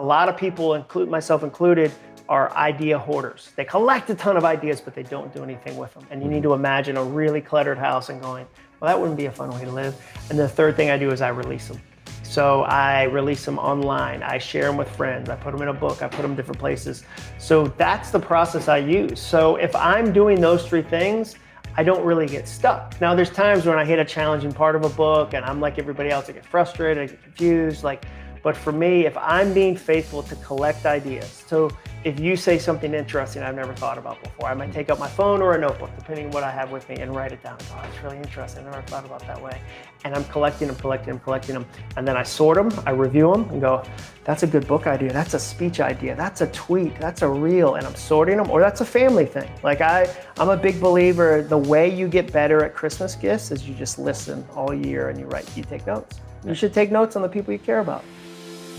lot of people, myself included, are idea hoarders. They collect a ton of ideas, but they don't do anything with them. And you need to imagine a really cluttered house and going, well, that wouldn't be a fun way to live. And the third thing I do is I release them. So I release them online. I share them with friends. I put them in a book. I put them in different places. So that's the process I use. So if I'm doing those three things, I don't really get stuck. Now there's times when I hit a challenging part of a book and I'm like everybody else, I get frustrated, I get confused. But for me, if I'm being faithful to collect ideas, so if you say something interesting I've never thought about before, I might take out my phone or a notebook, depending on what I have with me, and write it down. Oh, that's really interesting. I never thought about it that way. And I'm collecting them. And then I sort them, I review them and go, that's a good book idea. That's a speech idea. That's a tweet. That's a reel. And I'm sorting them, or that's a family thing. Like I'm a big believer, the way you get better at Christmas gifts is you just listen all year and you take notes. You should take notes on the people you care about.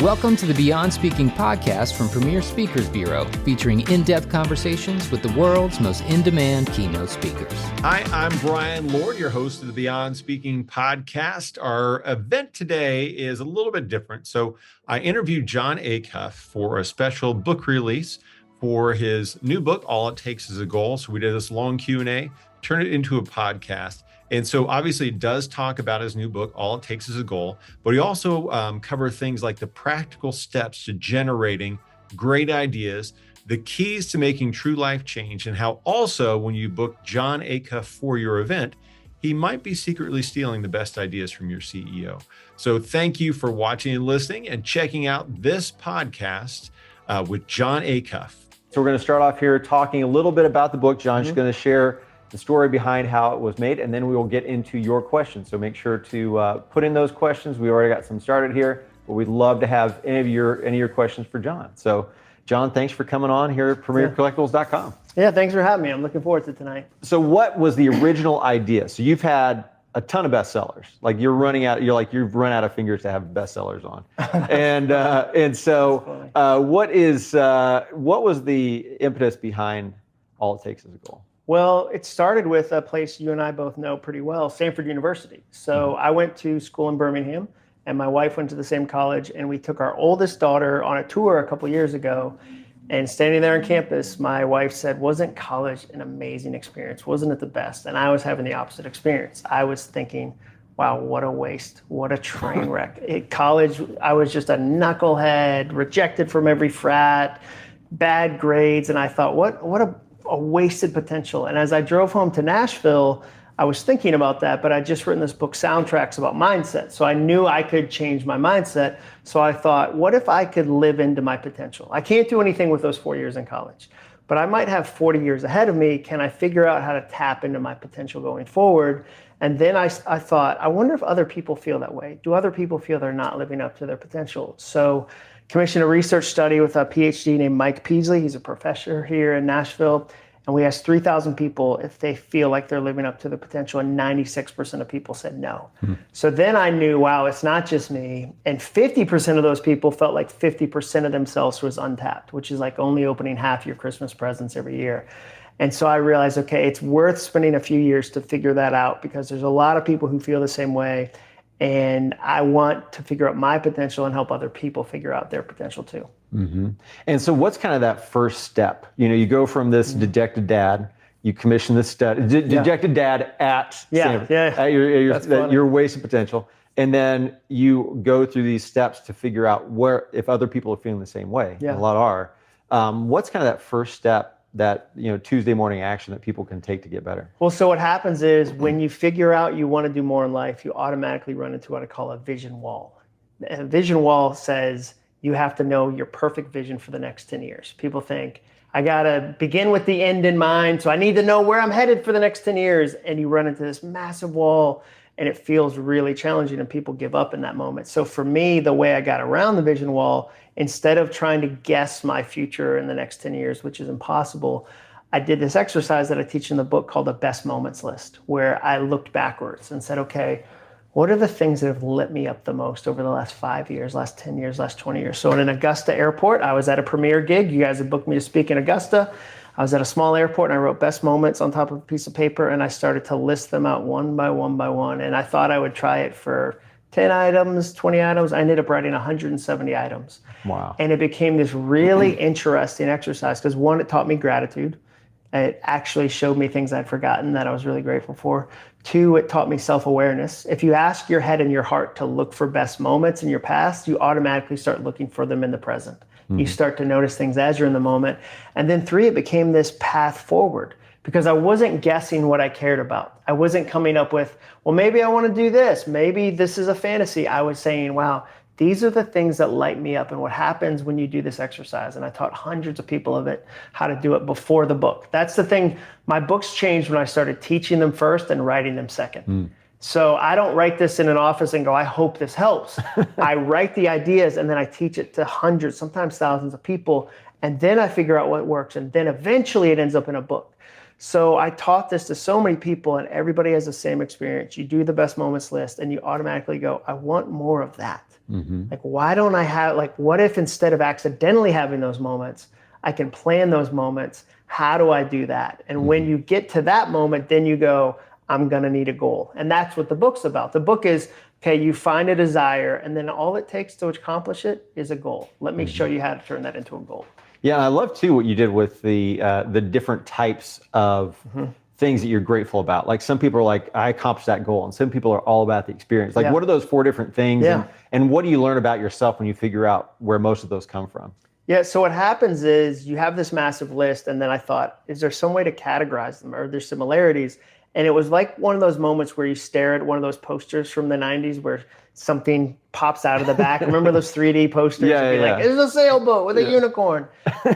Welcome to the Beyond Speaking podcast from Premier Speakers Bureau, featuring in-depth conversations with the world's most in-demand keynote speakers. Hi, I'm Brian Lord, your host of the Beyond Speaking podcast. Our event today is a little bit different. So I interviewed Jon Acuff for a special book release for his new book, All It Takes Is a Goal. So we did this long Q&A, turned it into a podcast. And so obviously it does talk about his new book, All It Takes Is a Goal, but he also covers things like the practical steps to generating great ideas, the keys to making true life change, and how also when you book Jon Acuff for your event, he might be secretly stealing the best ideas from your CEO. So thank you for watching and listening and checking out this podcast with Jon Acuff. So we're going to start off here talking a little bit about the book. Jon's going to share the story behind how it was made, and then we will get into your questions. So make sure to put in those questions. We already got some started here, but we'd love to have any of your questions for Jon. So Jon, thanks for coming on here at premiercollectibles.com. Yeah, thanks for having me. I'm looking forward to tonight. So what was the original idea? So you've had a ton of bestsellers. Like you've run out of fingers to have bestsellers on. And so what was the impetus behind All It Takes Is a Goal? Well, it started with a place you and I both know pretty well, Stanford University. So I went to school in Birmingham, and my wife went to the same college, and we took our oldest daughter on a tour a couple years ago. And standing there on campus, my wife said, wasn't college an amazing experience? Wasn't it the best? And I was having the opposite experience. I was thinking, wow, what a waste. What a train wreck. At college, I was just a knucklehead, rejected from every frat, bad grades. And I thought, what a wasted potential. And as I drove home to Nashville, I was thinking about that, but I'd just written this book, Soundtracks, about mindset. So I knew I could change my mindset. So I thought, what if I could live into my potential? I can't do anything with those 4 years in college, but I might have 40 years ahead of me. Can I figure out how to tap into my potential going forward? And then I thought, I wonder if other people feel that way. Do other people feel they're not living up to their potential? So commissioned a research study with a PhD named Mike Peasley. He's a professor here in Nashville. And we asked 3,000 people if they feel like they're living up to their potential, and 96% of people said no. So then I knew, wow, it's not just me. And 50% of those people felt like 50% of themselves was untapped, which is like only opening half your Christmas presents every year. And so I realized, okay, it's worth spending a few years to figure that out, because there's a lot of people who feel the same way. And I want to figure out my potential and help other people figure out their potential too. Mm-hmm. And so what's kind of that first step? You go from this dejected dad, you commission this dejected dad at Stanford, at your wasted potential. And then you go through these steps to figure out if other people are feeling the same way. Yeah. A lot are. What's kind of that first step, that Tuesday morning action that people can take to get better? Well, so what happens is when you figure out you want to do more in life, you automatically run into what I call a vision wall. And a vision wall says you have to know your perfect vision for the next 10 years. People think, I got to begin with the end in mind, so I need to know where I'm headed for the next 10 years. And you run into this massive wall, and it feels really challenging, and people give up in that moment. So for me, the way I got around the vision wall, instead of trying to guess my future in the next 10 years, which is impossible, I did this exercise that I teach in the book called the best moments list, where I looked backwards and said, okay, what are the things that have lit me up the most over the last 5 years, last 10 years, last 20 years? So in Augusta airport, I was at a premier gig. You guys had booked me to speak in Augusta. I was at a small airport, and I wrote best moments on top of a piece of paper, and I started to list them out one by one by one. And I thought I would try it for 10 items, 20 items. I ended up writing 170 items. Wow. And it became this really interesting exercise because one, it taught me gratitude. It actually showed me things I'd forgotten that I was really grateful for. Two, it taught me self-awareness. If you ask your head and your heart to look for best moments in your past, you automatically start looking for them in the present. You start to notice things as you're in the moment. And then three, it became this path forward because I wasn't guessing what I cared about. I wasn't coming up with, well, maybe I want to do this. Maybe this is a fantasy. I was saying, wow, these are the things that light me up and what happens when you do this exercise. And I taught hundreds of people of it, how to do it before the book. That's the thing. My books changed when I started teaching them first and writing them second. So I don't write this in an office and go, I hope this helps. I write the ideas and then I teach it to hundreds, sometimes thousands of people. And then I figure out what works. And then eventually it ends up in a book. So I taught this to so many people and everybody has the same experience. You do the best moments list and you automatically go, I want more of that. Like, why don't I have, like, what if instead of accidentally having those moments, I can plan those moments? How do I do that? And when you get to that moment, then you go, I'm going to need a goal. And that's what the book's about. The book is, okay, you find a desire and then all it takes to accomplish it is a goal. Let me show you how to turn that into a goal. Yeah, and I love too what you did with the different types of things that you're grateful about. Like some people are like, I accomplished that goal, and some people are all about the experience. Like, what are those 4 different things? And what do you learn about yourself when you figure out where most of those come from? Yeah, so what happens is you have this massive list, and then I thought, is there some way to categorize them? Are there similarities? And it was like one of those moments where you stare at one of those posters from the 90s where something pops out of the back. Remember those 3D posters? Like, it's a sailboat with a unicorn.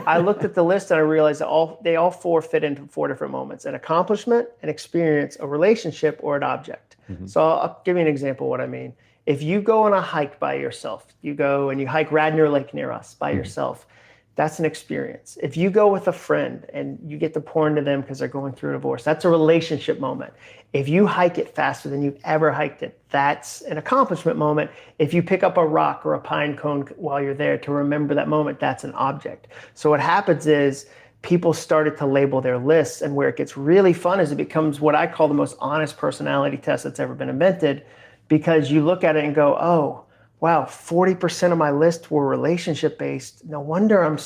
I looked at the list and I realized that they all 4 fit into 4 different moments: an accomplishment, an experience, a relationship, or an object. So I'll give you an example of what I mean. If you go on a hike by yourself, you go and you hike Radnor Lake near us by yourself, that's an experience. If you go with a friend and you get to pour into them because they're going through a divorce, that's a relationship moment. If you hike it faster than you've ever hiked it, that's an accomplishment moment. If you pick up a rock or a pine cone while you're there to remember that moment, that's an object. So what happens is people started to label their lists, and where it gets really fun is it becomes what I call the most honest personality test that's ever been invented, because you look at it and go, oh, wow, 40% of my list were relationship-based. No wonder I'm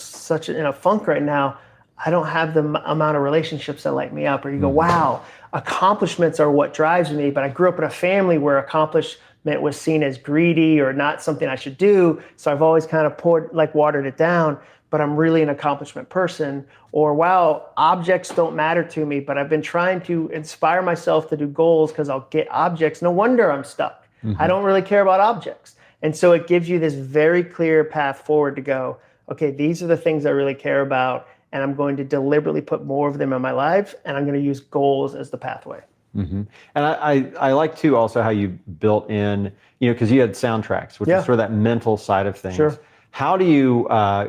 in a funk right now. I don't have the amount of relationships that light me up. Or you go, wow, accomplishments are what drives me, but I grew up in a family where accomplishment was seen as greedy or not something I should do. So I've always kind of watered it down, but I'm really an accomplishment person. Or wow, objects don't matter to me, but I've been trying to inspire myself to do goals because I'll get objects. No wonder I'm stuck. I don't really care about objects. And so it gives you this very clear path forward to go, okay, these are the things I really care about, and I'm going to deliberately put more of them in my life, and I'm going to use goals as the pathway. And I like too also how you built in, because you had soundtracks, which is sort of that mental side of things. Sure. How do you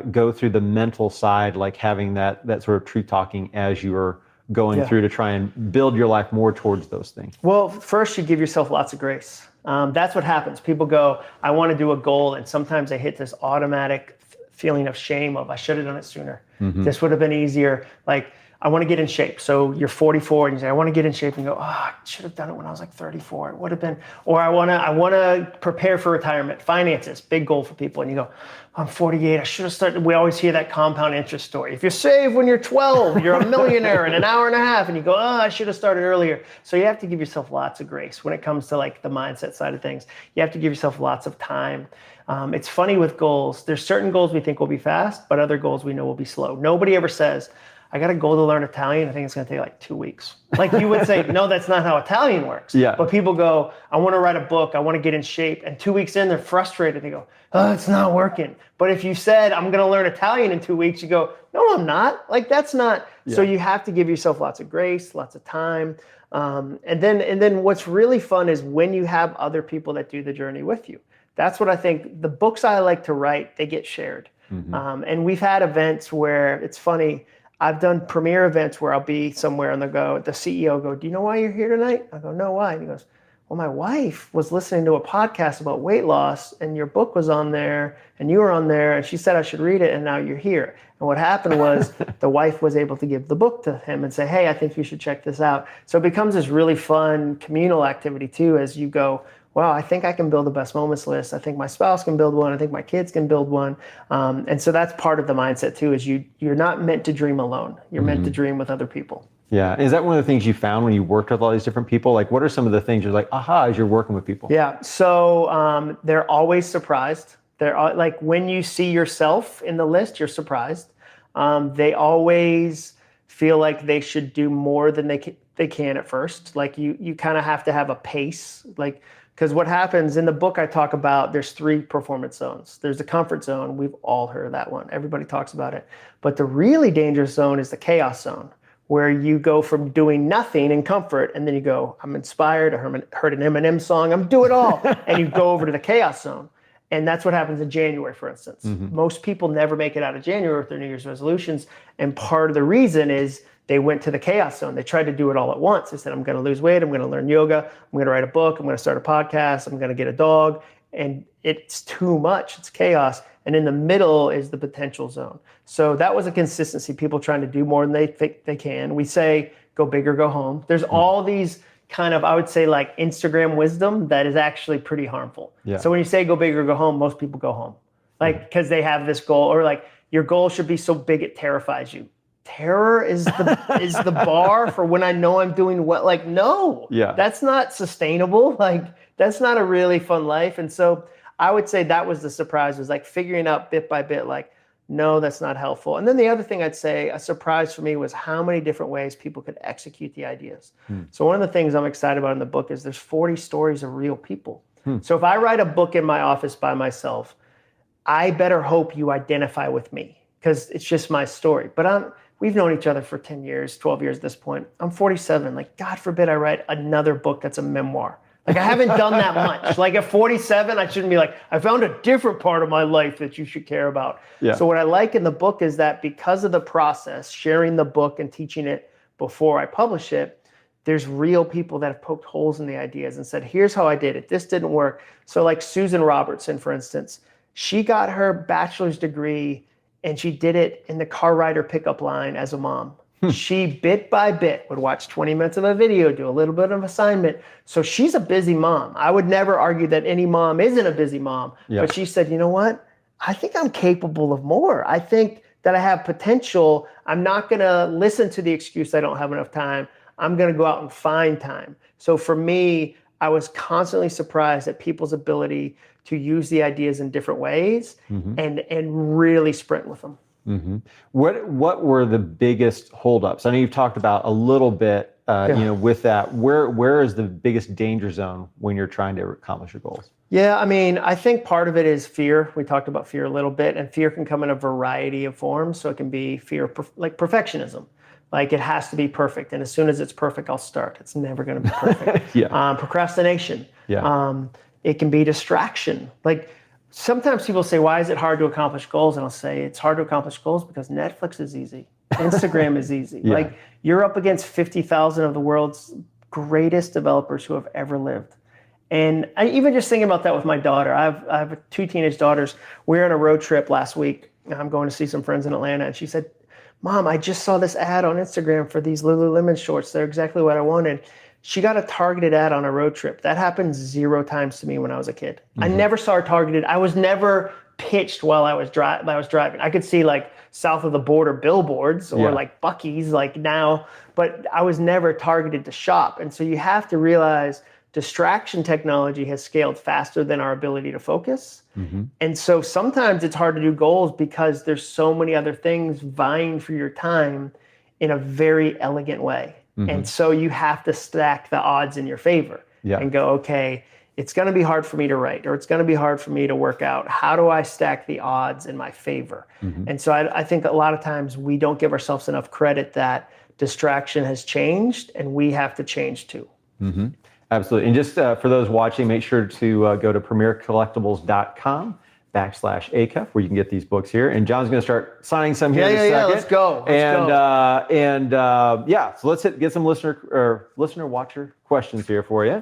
go through the mental side, like having that sort of truth talking as you are going through to try and build your life more towards those things? Well, first you give yourself lots of grace. That's what happens. People go, I want to do a goal, and sometimes they hit this automatic feeling of shame of, I should have done it sooner. This would have been easier. Like, I want to get in shape. So you're 44 and you say, I want to get in shape, and you go, I should have done it when I was like 34. It would have been, or I want to prepare for retirement. Finances, big goal for people. And you go, I'm 48. I should have started. We always hear that compound interest story. If you save when you're 12, you're a millionaire in an hour and a half. And you go, I should have started earlier. So you have to give yourself lots of grace when it comes to like the mindset side of things. You have to give yourself lots of time. It's funny with goals. There's certain goals we think will be fast, but other goals we know will be slow. Nobody ever says, I got a goal to learn Italian. I think it's going to take like 2 weeks. Like you would say, no, that's not how Italian works. But people go, I want to write a book. I want to get in shape. And 2 weeks in, they're frustrated. They go, oh, it's not working. But if you said, I'm going to learn Italian in 2 weeks, you go, no, I'm not. Like that's not. So you have to give yourself lots of grace, lots of time. And then what's really fun is when you have other people that do the journey with you. That's what I think. The books I like to write, they get shared. And we've had events where it's funny. I've done premiere events where I'll be somewhere and the CEO go, do you know why you're here tonight? I go, no, why? And he goes, well, my wife was listening to a podcast about weight loss and your book was on there and you were on there and she said I should read it and now you're here. And what happened was the wife was able to give the book to him and say, hey, I think you should check this out. So it becomes this really fun communal activity too, as you go, well, I think I can build a best moments list. I think my spouse can build one. I think my kids can build one. And so that's part of the mindset too, is you're not meant to dream alone. You're meant to dream with other people. Yeah. Is that one of the things you found when you worked with all these different people? Like, what are some of the things you're like, aha, as you're working with people? Yeah. So they're always surprised. They're like, when you see yourself in the list, you're surprised. They always feel like they should do more than they can at first. Like you kind of have to have a pace. Like, because what happens in the book, I talk about there's 3 performance zones. There's the comfort zone. We've all heard of that one. Everybody talks about it. But the really dangerous zone is the chaos zone, where you go from doing nothing in comfort, and then you go, I'm inspired, I heard an Eminem song, I'm do it all. And you go over to the chaos zone. And that's what happens in January, for instance. Most people never make it out of January with their New Year's resolutions. And part of the reason is they went to the chaos zone. They tried to do it all at once. They said, I'm going to lose weight. I'm going to learn yoga. I'm going to write a book. I'm going to start a podcast. I'm going to get a dog. And it's too much. It's chaos. And in the middle is the potential zone. So that was a consistency. People trying to do more than they think they can. We say, go big or go home. There's all these kind of, I would say, like Instagram wisdom that is actually pretty harmful. Yeah. So when you say go big or go home, most people go home. Like, because they have this goal, or like your goal should be so big it terrifies you. Terror is the bar for when I know I'm doing what. Like, no, that's not sustainable. Like, that's not a really fun life. And so I would say that was the surprise, was like figuring out bit by bit, like, no, that's not helpful. And then the other thing I'd say, a surprise for me, was how many different ways people could execute the ideas. So one of the things I'm excited about in the book is there's 40 stories of real people. So if I write a book in my office by myself, I better hope you identify with me, because it's just my story. But we've known each other for 10 years, 12 years at this point. I'm 47. Like, God forbid I write another book that's a memoir. Like, I haven't done that much. Like, at 47, I shouldn't be like, I found a different part of my life that you should care about. Yeah. So what I like in the book is that because of the process, sharing the book and teaching it before I publish it, there's real people that have poked holes in the ideas and said, here's how I did it. This didn't work. So like Susan Robertson, for instance, she got her bachelor's degree and she did it in the car rider pickup line as a mom. She, bit by bit, would watch 20 minutes of a video, do a little bit of assignment. So she's a busy mom. I would never argue that any mom isn't a busy mom. But she said, you know what? I think I'm capable of more. I think that I have potential. I'm not going to listen to the excuse I don't have enough time. I'm going to go out and find time. So for me, I was constantly surprised at people's ability to use the ideas in different ways and really sprint with them. What were the biggest holdups? I know you've talked about a little bit, with that. Where is the biggest danger zone when you're trying to accomplish your goals? Yeah, I mean, I think part of it is fear. We talked about fear a little bit, and fear can come in a variety of forms. So it can be fear, like perfectionism. Like, it has to be perfect, and as soon as it's perfect, I'll start. It's never going to be perfect. Procrastination. It can be distraction. Like, sometimes people say, why is it hard to accomplish goals? And I'll say, it's hard to accomplish goals because Netflix is easy. Instagram is easy. Like, you're up against 50,000 of the world's greatest developers who have ever lived. And I even just thinking about that with my daughter. I have 2 teenage daughters. We were on a road trip last week. I'm going to see some friends in Atlanta. And she said, Mom, I just saw this ad on Instagram for these Lululemon shorts. They're exactly what I wanted. She got a targeted ad on a road trip. That happened 0 times to me when I was a kid. I never saw her targeted. I was never pitched while I was driving. I could see like south of the border billboards or like Buc-ee's like now, but I was never targeted to shop. And so you have to realize distraction technology has scaled faster than our ability to focus. And so sometimes it's hard to do goals because there's so many other things vying for your time in a very elegant way. And so you have to stack the odds in your favor and go, okay, it's going to be hard for me to write, or it's going to be hard for me to work out. How do I stack the odds in my favor? And so I think a lot of times we don't give ourselves enough credit that distraction has changed and we have to change too. Absolutely. And just for those watching, make sure to go to premiercollectibles.com/Acuff, where you can get these books here. And Jon's going to start signing some here in a second. Let's go. So let's get some listener watcher questions here for you.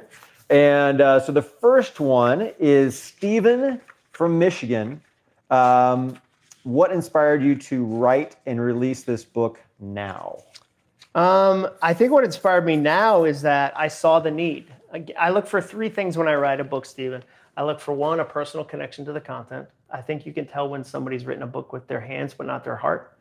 And so the first one is Stephen from Michigan. What inspired you to write and release this book now? I think what inspired me now is that I saw the need. I look for three things when I write a book, Stephen. I look for one, a personal connection to the content. I think you can tell when somebody's written a book with their hands, but not their heart.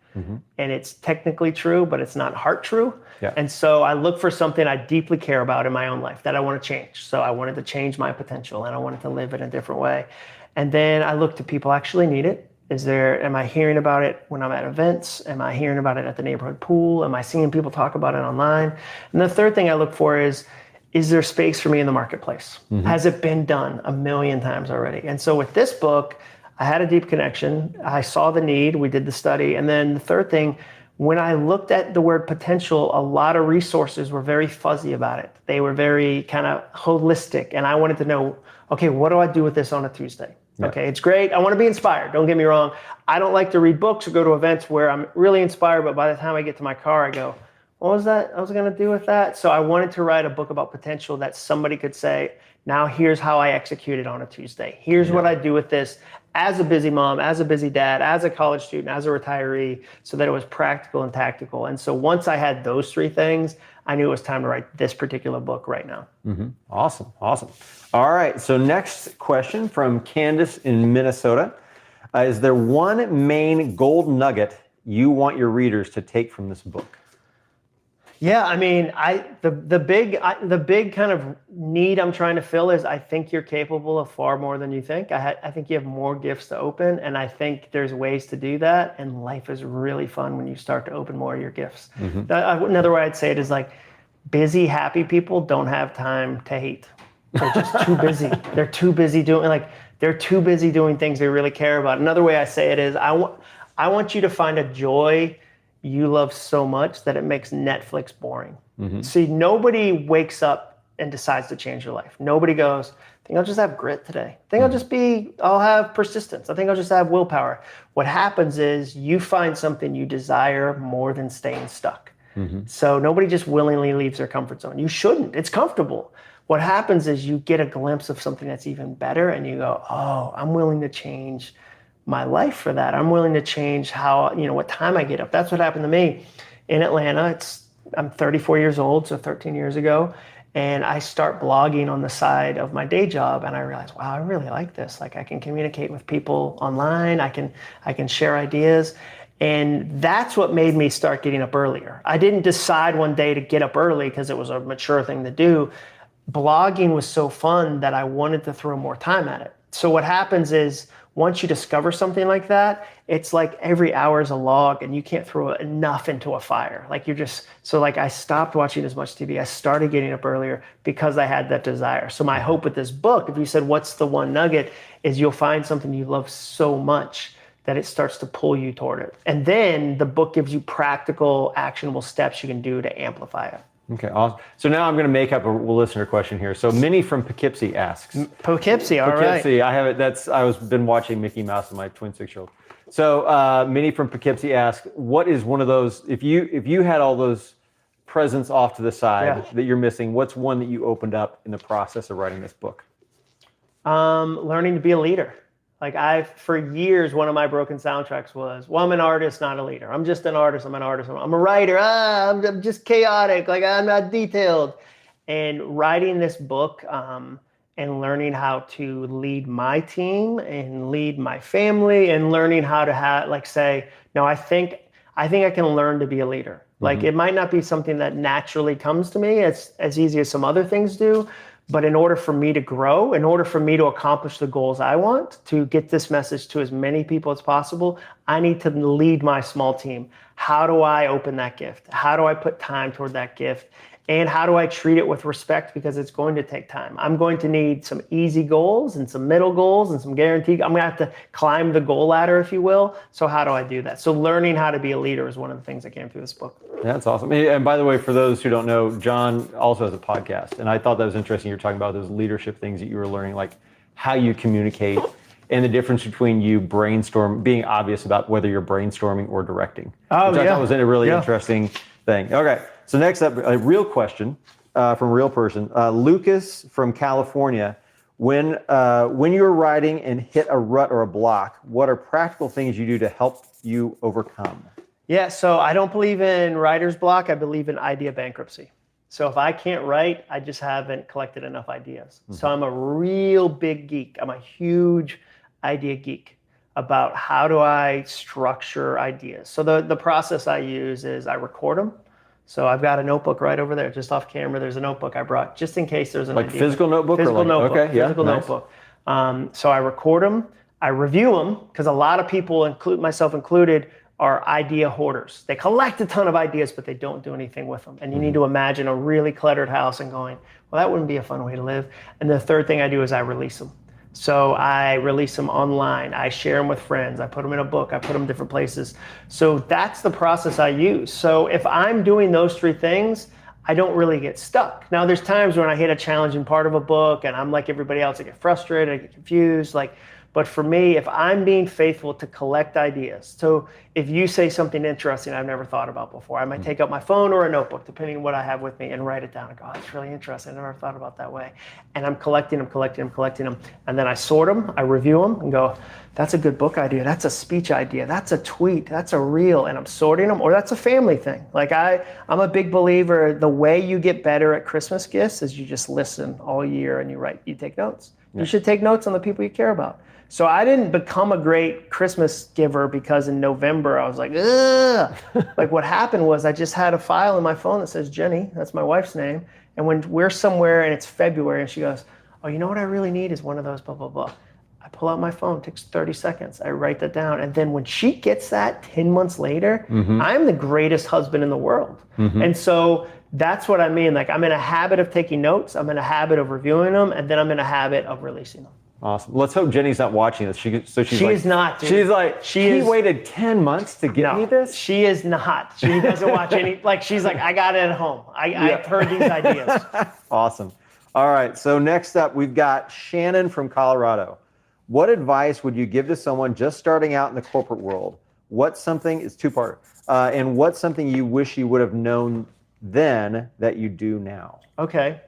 And it's technically true, but it's not heart true. And so I look for something I deeply care about in my own life that I want to change. So I wanted to change my potential and I wanted to live in a different way. And then I look to people actually need it. Am I hearing about it when I'm at events? Am I hearing about it at the neighborhood pool? Am I seeing people talk about it online? And the third thing I look for is there space for me in the marketplace? Has it been done a million times already? And so with this book, I had a deep connection. I saw the need. We did the study. And then the third thing, when I looked at the word potential, a lot of resources were very fuzzy about it. They were very kind of holistic. And I wanted to know, okay, what do I do with this on a Tuesday? Okay, it's great. I want to be inspired. Don't get me wrong. I don't like to read books or go to events where I'm really inspired, but by the time I get to my car, I go, what was that I was going to do with that? So I wanted to write a book about potential that somebody could say, now here's how I execute it on a Tuesday. Here's what I do with this as a busy mom, as a busy dad, as a college student, as a retiree, so that it was practical and tactical. And so once I had those three things, I knew it was time to write this particular book right now. Awesome. All right. So next question from Candace in Minnesota. Is there one main gold nugget you want your readers to take from this book? Yeah, I mean, the big kind of need I'm trying to fill is I think you're capable of far more than you think. I think you have more gifts to open, and I think there's ways to do that. And life is really fun when you start to open more of your gifts. Another way I'd say it is like busy, happy people don't have time to hate. They're just too busy. They're too busy doing things they really care about. Another way I say it is I want you to find a joy you love so much that it makes Netflix boring. See, nobody wakes up and decides to change their life. Nobody goes, I think I'll just have grit today. I think I'll have persistence. I think I'll just have willpower. What happens is you find something you desire more than staying stuck. So nobody just willingly leaves their comfort zone. You shouldn't. It's comfortable. What happens is you get a glimpse of something that's even better and you go, oh, I'm willing to change my life for that. I'm willing to change what time I get up. That's what happened to me in Atlanta. I'm 34 years old, so 13 years ago. And I start blogging on the side of my day job. And I realized, wow, I really like this. Like I can communicate with people online. I can share ideas. And that's what made me start getting up earlier. I didn't decide one day to get up early because it was a mature thing to do. Blogging was so fun that I wanted to throw more time at it. So what happens is once you discover something like that, it's like every hour is a log and you can't throw enough into a fire. I stopped watching as much TV. I started getting up earlier because I had that desire. So my hope with this book, if you said, what's the one nugget, is you'll find something you love so much that it starts to pull you toward it. And then the book gives you practical, actionable steps you can do to amplify it. Okay, awesome. So now I'm going to make up a listener question here. So Minnie from Poughkeepsie asks. Poughkeepsie, all right. Poughkeepsie, I have it. I was been watching Mickey Mouse with my twin 6-year-old. So Minnie from Poughkeepsie asks, what is one of those, if you had all those presents off to the side that you're missing, what's one that you opened up in the process of writing this book? Learning to be a leader. For years, one of my broken soundtracks was, well, I'm an artist, not a leader. I'm just an artist. I'm an artist. I'm a writer. I'm just chaotic. I'm not detailed. And writing this book and learning how to lead my team and lead my family and learning how to say, no, I think I can learn to be a leader. It might not be something that naturally comes to me as easy as some other things do. But in order for me to grow, in order for me to accomplish the goals I want, to get this message to as many people as possible, I need to lead my small team. How do I open that gift? How do I put time toward that gift? And how do I treat it with respect? Because it's going to take time. I'm going to need some easy goals and some middle goals and some guaranteed. I'm going to have to climb the goal ladder, if you will. So how do I do that? So learning how to be a leader is one of the things that came through this book. That's awesome. And by the way, for those who don't know, Jon also has a podcast. And I thought that was interesting. You're talking about those leadership things that you were learning, like how you communicate and the difference between you being obvious about whether you're brainstorming or directing. Which I thought was a really interesting thing. Okay. So next up, a real question from a real person. Lucas from California. When you're writing and hit a rut or a block, what are practical things you do to help you overcome? Yeah, so I don't believe in writer's block. I believe in idea bankruptcy. So if I can't write, I just haven't collected enough ideas. So I'm a real big geek. I'm a huge idea geek about how do I structure ideas. So the process I use is I record them. So I've got a notebook right over there, just off camera. There's a notebook I brought just in case there's an idea. Like physical notebook? Physical notebook. Okay, yeah, physical notebook. So I record them. I review them because a lot of people, myself included, are idea hoarders. They collect a ton of ideas, but they don't do anything with them. And you need to imagine a really cluttered house and going, well, that wouldn't be a fun way to live. And the third thing I do is I release them. So I release them online. I share them with friends. I put them in a book. I put them different places. So that's the process I use. So if I'm doing those three things, I don't really get stuck. Now there's times when I hit a challenging part of a book and I'm like everybody else, I get frustrated, I get confused. But for me, if I'm being faithful to collect ideas, so if you say something interesting I've never thought about before, I might take out my phone or a notebook, depending on what I have with me, and write it down and go, oh, that's really interesting. I never thought about that way. And I'm collecting them. And then I sort them, I review them and go, that's a good book idea. That's a speech idea. That's a tweet. That's a reel. And I'm sorting them, or that's a family thing. Like I'm a big believer, the way you get better at Christmas gifts is you just listen all year and you take notes. Yeah. You should take notes on the people you care about. So I didn't become a great Christmas giver because in November I was like, ugh. Like what happened was I just had a file in my phone that says Jenny, that's my wife's name. And when we're somewhere and it's February and she goes, oh, you know what I really need is one of those blah, blah, blah. I pull out my phone, it takes 30 seconds. I write that down. And then when she gets that 10 months later, I'm the greatest husband in the world. And so that's what I mean. Like I'm in a habit of taking notes. I'm in a habit of reviewing them. And then I'm in a habit of releasing them. Awesome. Let's hope Jenny's not watching this. She is not. Dude. She's like, he waited 10 months to get me this? She is not. She doesn't watch any, she's like, I got it at home. I've heard these ideas. Awesome. All right. So next up, we've got Shannon from Colorado. What advice would you give to someone just starting out in the corporate world? It's two-part. And what's something you wish you would have known then that you do now? Okay.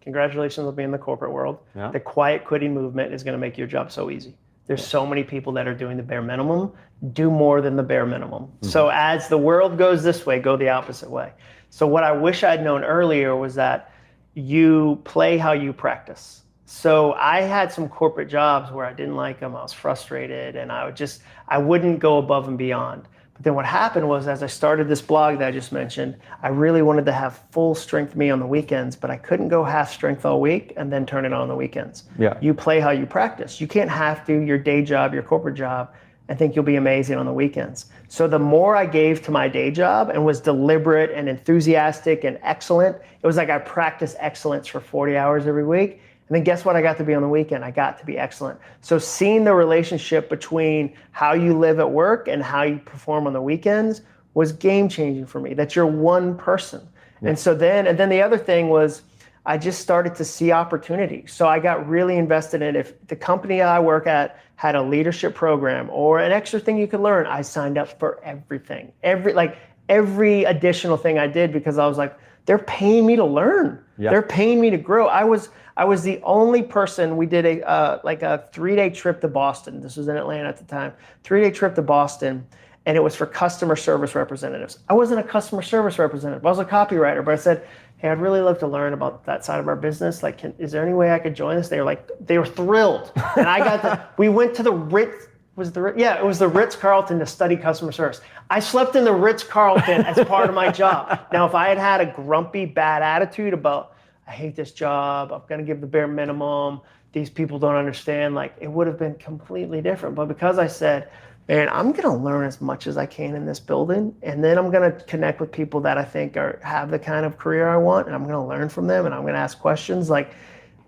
Congratulations on being in the corporate world. Yeah. The quiet quitting movement is going to make your job so easy. There's so many people that are doing the bare minimum. Do more than the bare minimum. So as the world goes this way, go the opposite way. So what I wish I'd known earlier was that you play how you practice. So I had some corporate jobs where I didn't like them. I was frustrated and I wouldn't go above and beyond. But then what happened was, as I started this blog that I just mentioned, I really wanted to have full strength me on the weekends, but I couldn't go half strength all week and then turn it on the weekends. Yeah. You play how you practice. You can't have to your day job, your corporate job, and think you'll be amazing on the weekends. So the more I gave to my day job and was deliberate and enthusiastic and excellent, it was like I practiced excellence for 40 hours every week. And then guess what I got to be on the weekend? I got to be excellent. So seeing the relationship between how you live at work and how you perform on the weekends was game changing for me. That you're one person. Yeah. And then the other thing was I just started to see opportunity. So I got really invested in it. If the company I work at had a leadership program or an extra thing you could learn, I signed up for everything. Every additional thing I did because I was like, they're paying me to learn. Yeah. They're paying me to grow. I was the only person. We did a 3-day trip to Boston. This was in Atlanta at the time. 3-day trip to Boston, and it was for customer service representatives. I wasn't a customer service representative. I was a copywriter, but I said, hey, I'd really love to learn about that side of our business. Is there any way I could join this? They were thrilled. And we went to the Ritz. It was the Ritz-Carlton to study customer service. I slept in the Ritz-Carlton as part of my job. Now, if I had had a grumpy, bad attitude about, I hate this job, I'm going to give the bare minimum, these people don't understand, it would have been completely different. But because I said, man, I'm going to learn as much as I can in this building, and then I'm going to connect with people that I think have the kind of career I want, and I'm going to learn from them, and I'm going to ask questions.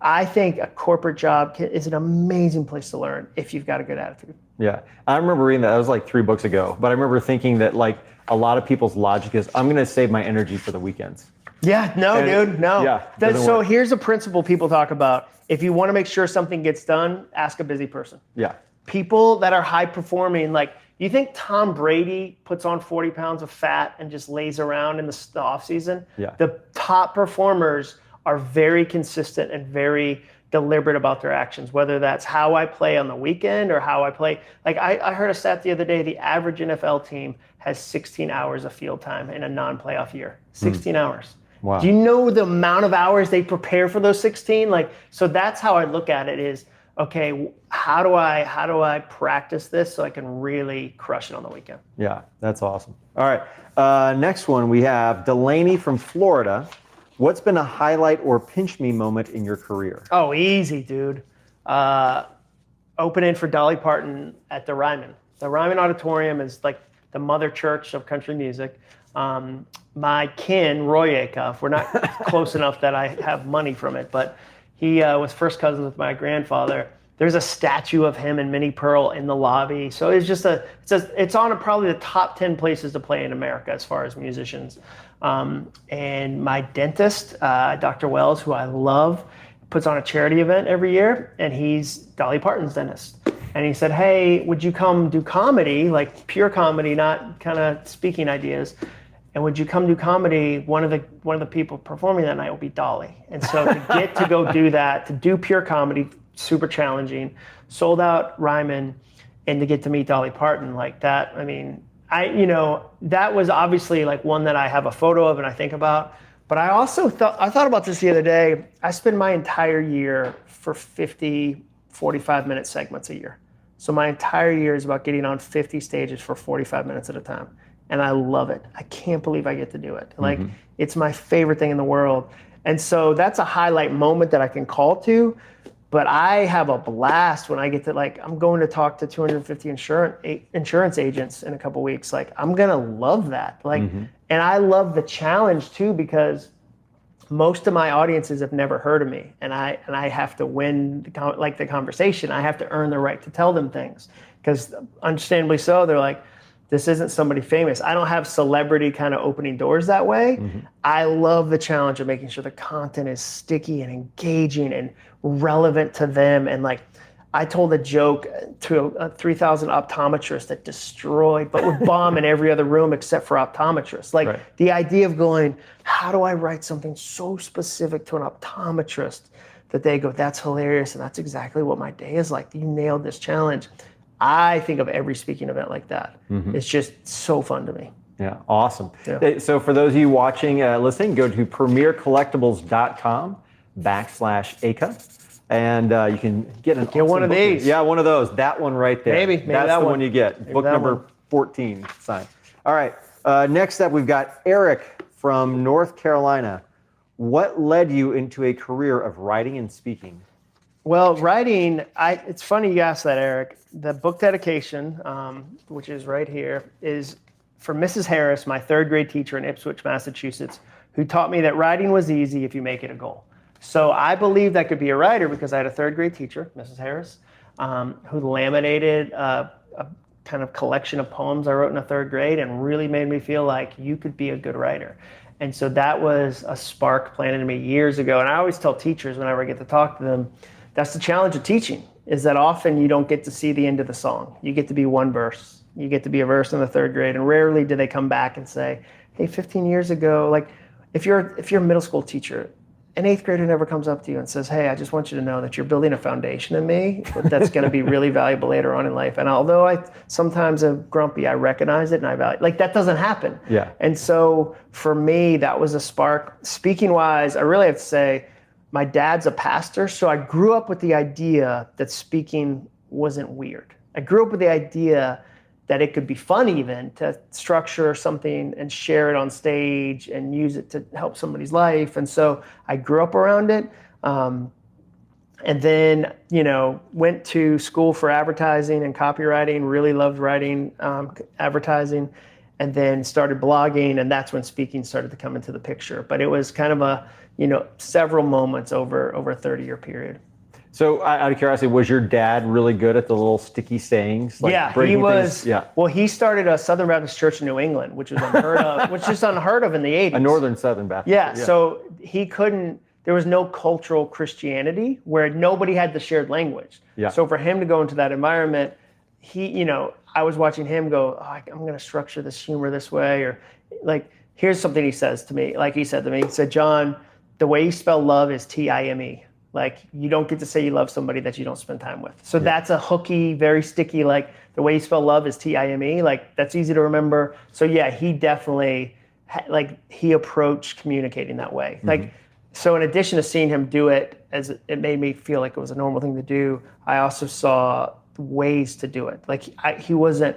I think a corporate job is an amazing place to learn if you've got a good attitude. Yeah, I remember reading that. That was 3 books ago. But I remember thinking that a lot of people's logic is, I'm going to save my energy for the weekends. Yeah, dude, no. Yeah, so here's a principle people talk about. If you want to make sure something gets done, ask a busy person. Yeah. People that are high performing, you think Tom Brady puts on 40 pounds of fat and just lays around in the off season? Yeah. The top performers are very consistent and very deliberate about their actions, whether that's how I play on the weekend or how I play. Like I heard a stat the other day, the average NFL team has 16 hours of field time in a non-playoff year. 16 hours. Wow. Do you know the amount of hours they prepare for those 16? Like, so that's how I look at it is, okay, how do I practice this so I can really crush it on the weekend? Yeah, that's awesome. All right, next one we have Delaney from Florida. What's been a highlight or pinch me moment in your career? Oh, easy, dude. Opening for Dolly Parton at the Ryman. The Ryman Auditorium is like the mother church of country music. My kin, Roy Acuff, we're not close enough that I have money from it, but he was first cousins with my grandfather. There's a statue of him and Minnie Pearl in the lobby. So it's just it's on probably the top 10 places to play in America as far as musicians. And my dentist, Dr. Wells, who I love, puts on a charity event every year, and he's Dolly Parton's dentist. And he said, hey, would you come do comedy, like pure comedy, not kind of speaking ideas? And would you come do comedy? One of the people performing that night will be Dolly. And so to get to go do that, to do pure comedy, super challenging, sold out Ryman, and to get to meet Dolly Parton like that, I mean, that was obviously like one that I have a photo of and I think about. But I also thought about this the other day. I spend my entire year for 50, 45-minute segments a year. So my entire year is about getting on 50 stages for 45 minutes at a time. And I love it. I can't believe I get to do it. Like, it's my favorite thing in the world. And so that's a highlight moment that I can call to. But I have a blast when I get to, like, I'm going to talk to 250 insurance agents in a couple weeks. Like, I'm going to love that. Like, and I love the challenge too, because most of my audiences have never heard of me. And I have to win the conversation. I have to earn the right to tell them things. Because understandably so, they're like, this isn't somebody famous. I don't have celebrity kind of opening doors that way. I love the challenge of making sure the content is sticky and engaging and relevant to them. And like, I told a joke to a 3,000 optometrist that destroyed, but would bomb in every other room except for optometrists. Like the idea of going, how do I write something so specific to an optometrist that they go, that's hilarious. And that's exactly what my day is like. You nailed this challenge. I think of every speaking event like that. It's just so fun to me. Yeah, awesome. Yeah. So for those of you watching, listening, go to premiercollectibles.com/Acuff, and you can get awesome one of these. Yeah, one of those. That one right there. Maybe that's that the one you get. Maybe book number 14 signed. All right. Next up, we've got Eric from North Carolina. What led you into a career of writing and speaking? Well, writing, it's funny you asked that, Eric. The book dedication, which is right here, is for Mrs. Harris, my third grade teacher in Ipswich, Massachusetts, who taught me that writing was easy if you make it a goal. So I believed I could be a writer because I had a third grade teacher, Mrs. Harris, who laminated a kind of collection of poems I wrote in the third grade and really made me feel like you could be a good writer. And so that was a spark planted in me years ago. And I always tell teachers whenever I get to talk to them, that's the challenge of teaching, is that often you don't get to see the end of the song. You get to be one verse. You get to be a verse in the third grade, and rarely do they come back and say, hey, 15 years ago, like if you're a middle school teacher, an eighth grader never comes up to you and says, hey, I just want you to know that you're building a foundation in me that's going to be really valuable later on in life. And although I sometimes am grumpy, I recognize it and I value, like that doesn't happen. Yeah. And so for me, that was a spark. Speaking wise, I really have to say, my dad's a pastor, so I grew up with the idea that speaking wasn't weird. I grew up with the idea that it could be fun even to structure something and share it on stage and use it to help somebody's life. And so I grew up around it. And then, went to school for advertising and copywriting, really loved writing advertising, and then started blogging. And that's when speaking started to come into the picture. But it was kind of several moments over a 30-year period. So out of curiosity, was your dad really good at the little sticky sayings? Like he was. Things? Yeah. Well, he started a Southern Baptist church in New England, which was unheard of, which is unheard of in the 80s. A Northern Southern Baptist. Yeah. So there was no cultural Christianity where nobody had the shared language. Yeah. So for him to go into that environment, I was watching him go, I'm going to structure this humor this way, or like, here's something he says to me. Like he said to me, he said, Jon, the way you spell love is Time. Like, you don't get to say you love somebody that you don't spend time with. So that's a hooky, very sticky, like the way you spell love is Time. Like, that's easy to remember. So yeah, he definitely, he approached communicating that way. Like, so in addition to seeing him do it, as it made me feel like it was a normal thing to do, I also saw ways to do it. Like, he wasn't,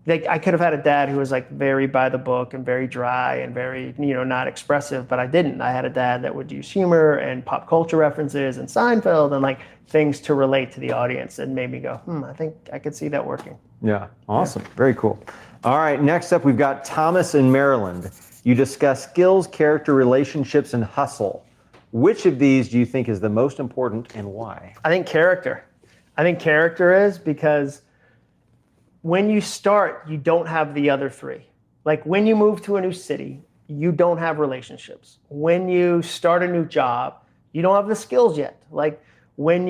like, I could have had a dad who was like very by the book and very dry and very, not expressive, but I didn't. I had a dad that would use humor and pop culture references and Seinfeld and like things to relate to the audience, and made me go, I think I could see that working. Yeah, awesome. Very cool. All right, next up, we've got Thomas in Maryland. You discuss skills, character, relationships, and hustle. Which of these do you think is the most important, and why? I think character. I think character is because when you start, you don't have the other three. Like, when you move to a new city, you don't have relationships. When you start a new job, you don't have the skills yet. Like, when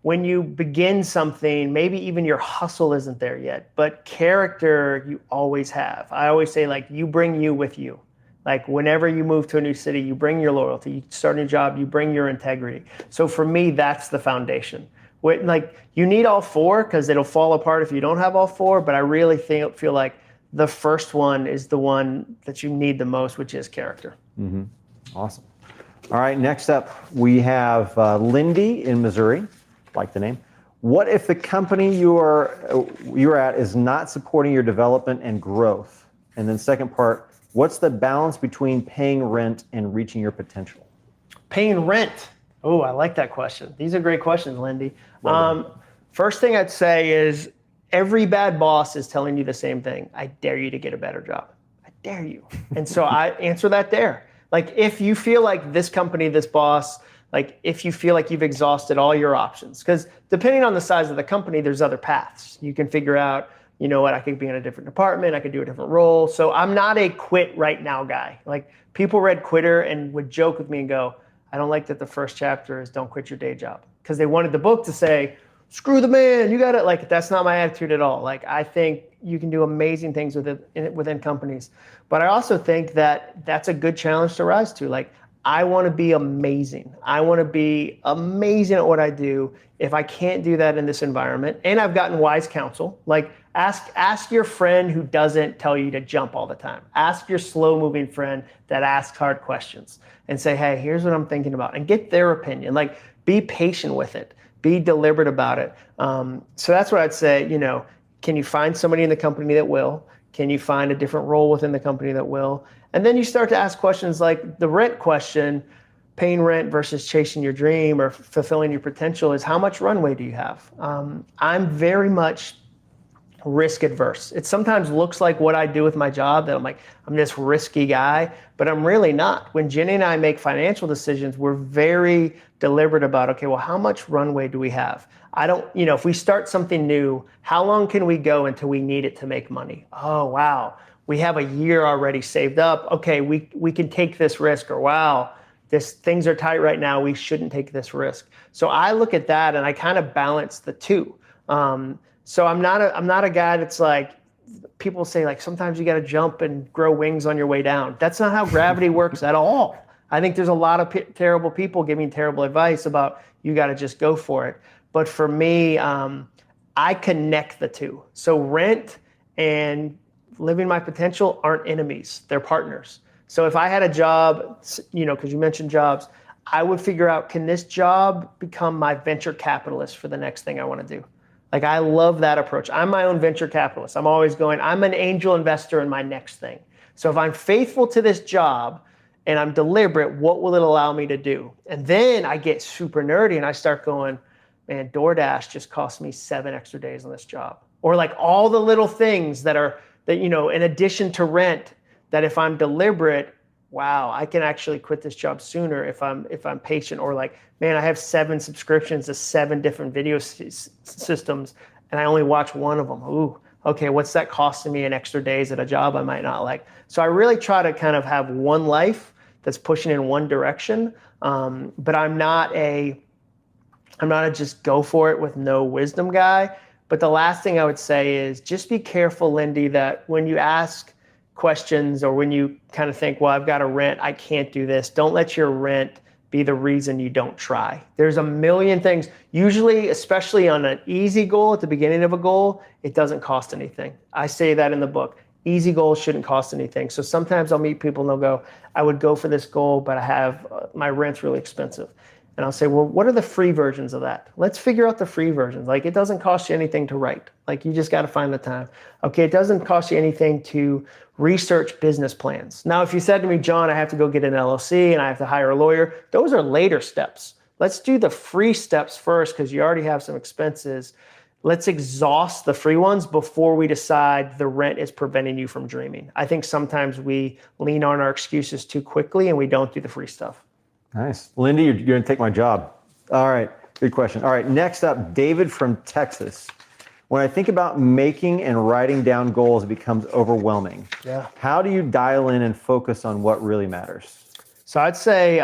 when you begin something, maybe even your hustle isn't there yet, but character you always have. I always say, like, you bring you with you. Like, whenever you move to a new city, you bring your loyalty. You start a new job, you bring your integrity. So for me, that's the foundation. Like, you need all four because it'll fall apart if you don't have all four, but I really feel like the first one is the one that you need the most, which is character. Mm-hmm. Awesome. All right, next up, we have Lindy in Missouri. Like the name. What if the company you're at is not supporting your development and growth? And then second part, what's the balance between paying rent and reaching your potential? Paying rent. Oh, I like that question. These are great questions, Lindy. First thing I'd say is every bad boss is telling you the same thing. I dare you to get a better job. I dare you. And so I answer that dare. Like, if you feel like this company, this boss, like, if you feel like you've exhausted all your options, because depending on the size of the company, there's other paths. You can figure out, I could be in a different department, I could do a different role. So I'm not a quit right now guy. Like, people read Quitter and would joke with me and go, I don't like that the first chapter is don't quit your day job. Because they wanted the book to say, screw the man, you got it. Like, that's not my attitude at all. Like, I think you can do amazing things within companies. But I also think that that's a good challenge to rise to. Like, I want to be amazing. I want to be amazing at what I do. If I can't do that in this environment, and I've gotten wise counsel, like, ask your friend who doesn't tell you to jump all the time. Ask your slow-moving friend that asks hard questions and say, hey, here's what I'm thinking about, and get their opinion. Like, be patient with it. Be deliberate about it. So that's what I'd say. Can you find somebody in the company that will? Can you find a different role within the company that will? And then you start to ask questions like the rent question. Paying rent versus chasing your dream or fulfilling your potential is, how much runway do you have? I'm very much risk adverse. It sometimes looks like what I do with my job that I'm this risky guy, but I'm really not. When Jenny and I make financial decisions, we're very deliberate about, okay, well, how much runway do we have? If we start something new, how long can we go until we need it to make money? Oh, wow. We have a year already saved up. Okay, we can take this risk, or wow, things are tight right now. We shouldn't take this risk. So I look at that and I kind of balance the two. So I'm not a guy that's like, people say, like, sometimes you got to jump and grow wings on your way down. That's not how gravity works at all. I think there's a lot of terrible people giving terrible advice about you got to just go for it. But for me, I connect the two. So rent and living my potential aren't enemies, they're partners. So if I had a job, because you mentioned jobs, I would figure out, can this job become my venture capitalist for the next thing I want to do? Like, I love that approach. I'm my own venture capitalist. I'm always going, I'm an angel investor in my next thing. So if I'm faithful to this job and I'm deliberate, what will it allow me to do? And then I get super nerdy and I start going, man, DoorDash just cost me 7 extra days on this job. Or like all the little things that in addition to rent, that if I'm deliberate, wow, I can actually quit this job sooner if I'm patient. Or like, man, I have 7 subscriptions to 7 different video systems and I only watch one of them. Ooh, okay, what's that costing me in extra days at a job I might not like? So I really try to kind of have one life that's pushing in one direction. But I'm not a just go for it with no wisdom guy. But the last thing I would say is just be careful, Lindy, that when you ask questions or when you kind of think, well, I've got to rent, I can't do this. Don't let your rent be the reason you don't try. There's a million things. Usually, especially on an easy goal at the beginning of a goal, it doesn't cost anything. I say that in the book. Easy goals shouldn't cost anything. So sometimes I'll meet people and they'll go, I would go for this goal, but I have my rent's really expensive. And I'll say, well, what are the free versions of that? Let's figure out the free versions. Like, it doesn't cost you anything to write. Like, you just got to find the time. Okay, it doesn't cost you anything to research business plans. Now, if you said to me, Jon, I have to go get an LLC and I have to hire a lawyer, those are later steps. Let's do the free steps first because you already have some expenses. Let's exhaust the free ones before we decide the rent is preventing you from dreaming. I think sometimes we lean on our excuses too quickly and we don't do the free stuff. Nice. Lindy, you're going to take my job. All right. Good question. All right. Next up, David from Texas. When I think about making and writing down goals, it becomes overwhelming. Yeah. How do you dial in and focus on what really matters? So I'd say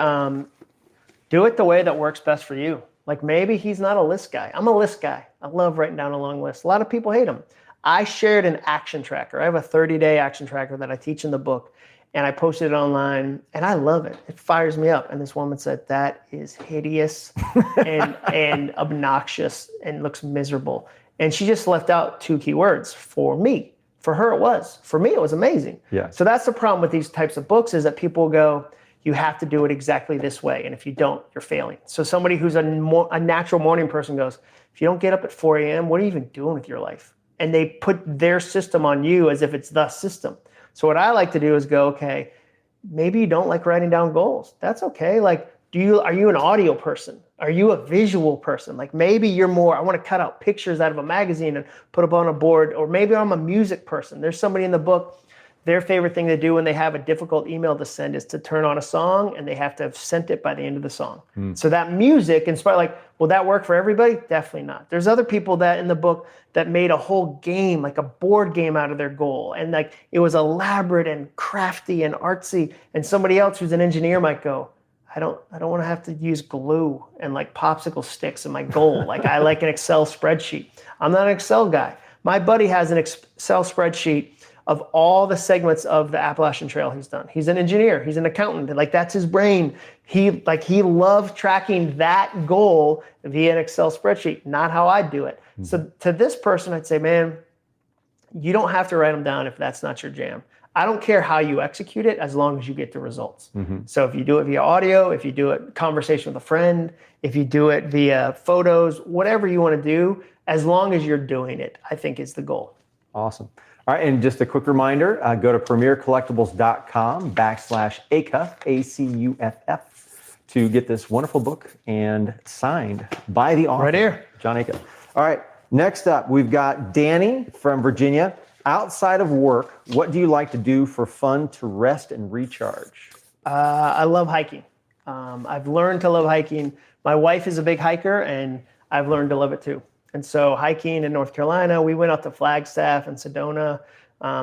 do it the way that works best for you. Like, maybe he's not a list guy. I'm a list guy. I love writing down a long list. A lot of people hate them. I shared an action tracker. I have a 30-day action tracker that I teach in the book, and I posted it online, and I love it. It fires me up. And this woman said, that is hideous and obnoxious and looks miserable. And she just left out 2 key words for me. For her, it was. For me, it was amazing. Yeah. So that's the problem with these types of books is that people go, you have to do it exactly this way. And if you don't, you're failing. So somebody who's a natural morning person goes, if you don't get up at 4 a.m., what are you even doing with your life? And they put their system on you as if it's the system. So what I like to do is go, okay, maybe you don't like writing down goals. That's okay. Like, are you an audio person? Are you a visual person? Like, maybe you're more, I want to cut out pictures out of a magazine and put up on a board, or maybe I'm a music person. There's somebody in the book, their favorite thing to do when they have a difficult email to send is to turn on a song, and they have to have sent it by the end of the song. So that music inspired, like, will that work for everybody? Definitely not. There's other people that in the book that made a whole game, like a board game out of their goal. And like, it was elaborate and crafty and artsy. And somebody else who's an engineer might go, I don't want to have to use glue and like popsicle sticks in my goal. Like, I like an Excel spreadsheet. I'm not an Excel guy. My buddy has an Excel spreadsheet of all the segments of the Appalachian Trail he's done. He's an engineer. He's an accountant. Like, that's his brain. He loves tracking that goal via an Excel spreadsheet, not how I do it. So to this person, I'd say, man, you don't have to write them down if that's not your jam. I don't care how you execute it as long as you get the results. So if you do it via audio, if you do it conversation with a friend, if you do it via photos, whatever you want to do, as long as you're doing it, I think is the goal. Awesome. All right, and just a quick reminder, go to premiercollectibles.com/Acuff, ACUFF, to get this wonderful book and signed by the author. Right here. Jon Acuff. All right, next up, we've got Danny from Virginia. Outside of work, what do you like to do for fun to rest and recharge? I love hiking. I've learned to love hiking. My wife is a big hiker, and I've learned to love it too. And so hiking in North Carolina, we went out to Flagstaff and Sedona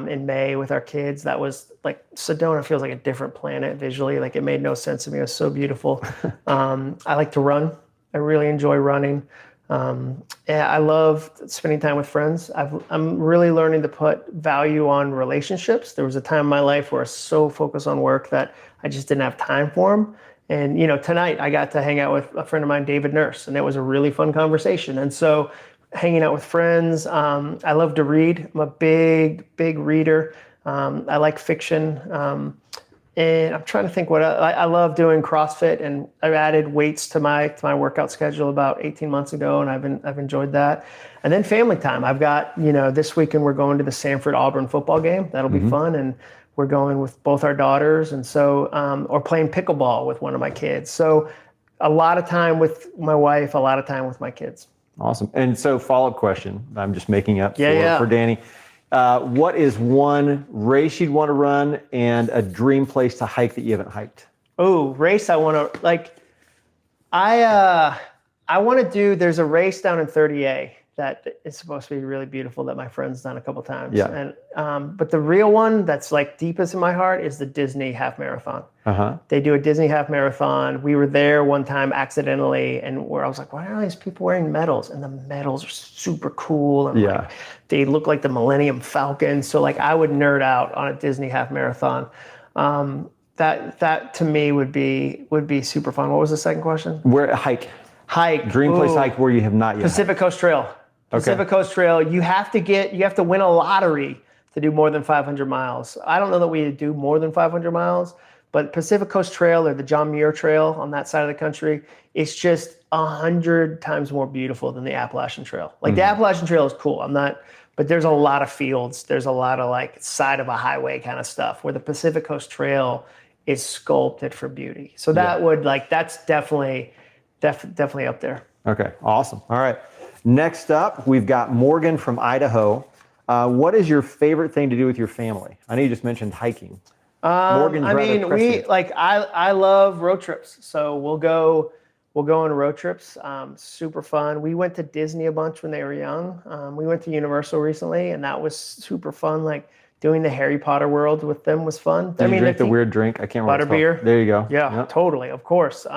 in May with our kids. That was like, Sedona feels like a different planet visually. Like, it made no sense to me. It was so beautiful. I like to run. I really enjoy running. I love spending time with friends. I'm really learning to put value on relationships. There was a time in my life where I was so focused on work that I just didn't have time for them. And, tonight I got to hang out with a friend of mine, David Nurse, and it was a really fun conversation. And so hanging out with friends, I love to read. I'm a big reader. I like fiction. And I'm trying to think what I love doing CrossFit, and I've added weights to my workout schedule about 18 months ago, and I've enjoyed that. And then family time. I've got, this weekend we're going to the Sanford-Auburn football game. That'll be fun. And we're going with both our daughters, and so, or playing pickleball with one of my kids. So a lot of time with my wife, a lot of time with my kids. Awesome. And so follow-up question, I'm just making up for Danny. What is one race you'd want to run and a dream place to hike that you haven't hiked? Oh, race I want to, I want to do, there's a race down in 30A that is supposed to be really beautiful that my friend's done a couple times. Yeah. And but the real one that's like deepest in my heart is the Disney half marathon. They do a Disney half marathon. We were there one time accidentally, and where I was like, why are all these people wearing medals? And the medals are super cool. And like, they look like the Millennium Falcon. So like, I would nerd out on a Disney half marathon. That to me would be super fun. What was the second question? Where hike? Dream place hike where you have not yet. Pacific Coast Trail. Pacific Coast Trail. You have to win a lottery to do more than 500 miles. I don't know that we do more than 500 miles, but Pacific Coast Trail or the John Muir Trail on that side of the country, it's just 100 times more beautiful than the Appalachian Trail. Like the Appalachian Trail is cool. But there's a lot of fields. There's a lot of like side of a highway kind of stuff where the Pacific Coast Trail is sculpted for beauty. So that's definitely up there. Okay, awesome. All right. Next up, we've got Morgan from Idaho. What is your favorite thing to do with your family? I know you just mentioned hiking. Morgan's I love road trips. So we'll go on road trips. Super fun. We went to Disney a bunch when they were young. We went to Universal recently, and that was super fun. Like doing the Harry Potter world with them was fun. Did you drink the weird drink? I can't remember. Butterbeer. There you go. Yeah, totally. Of course.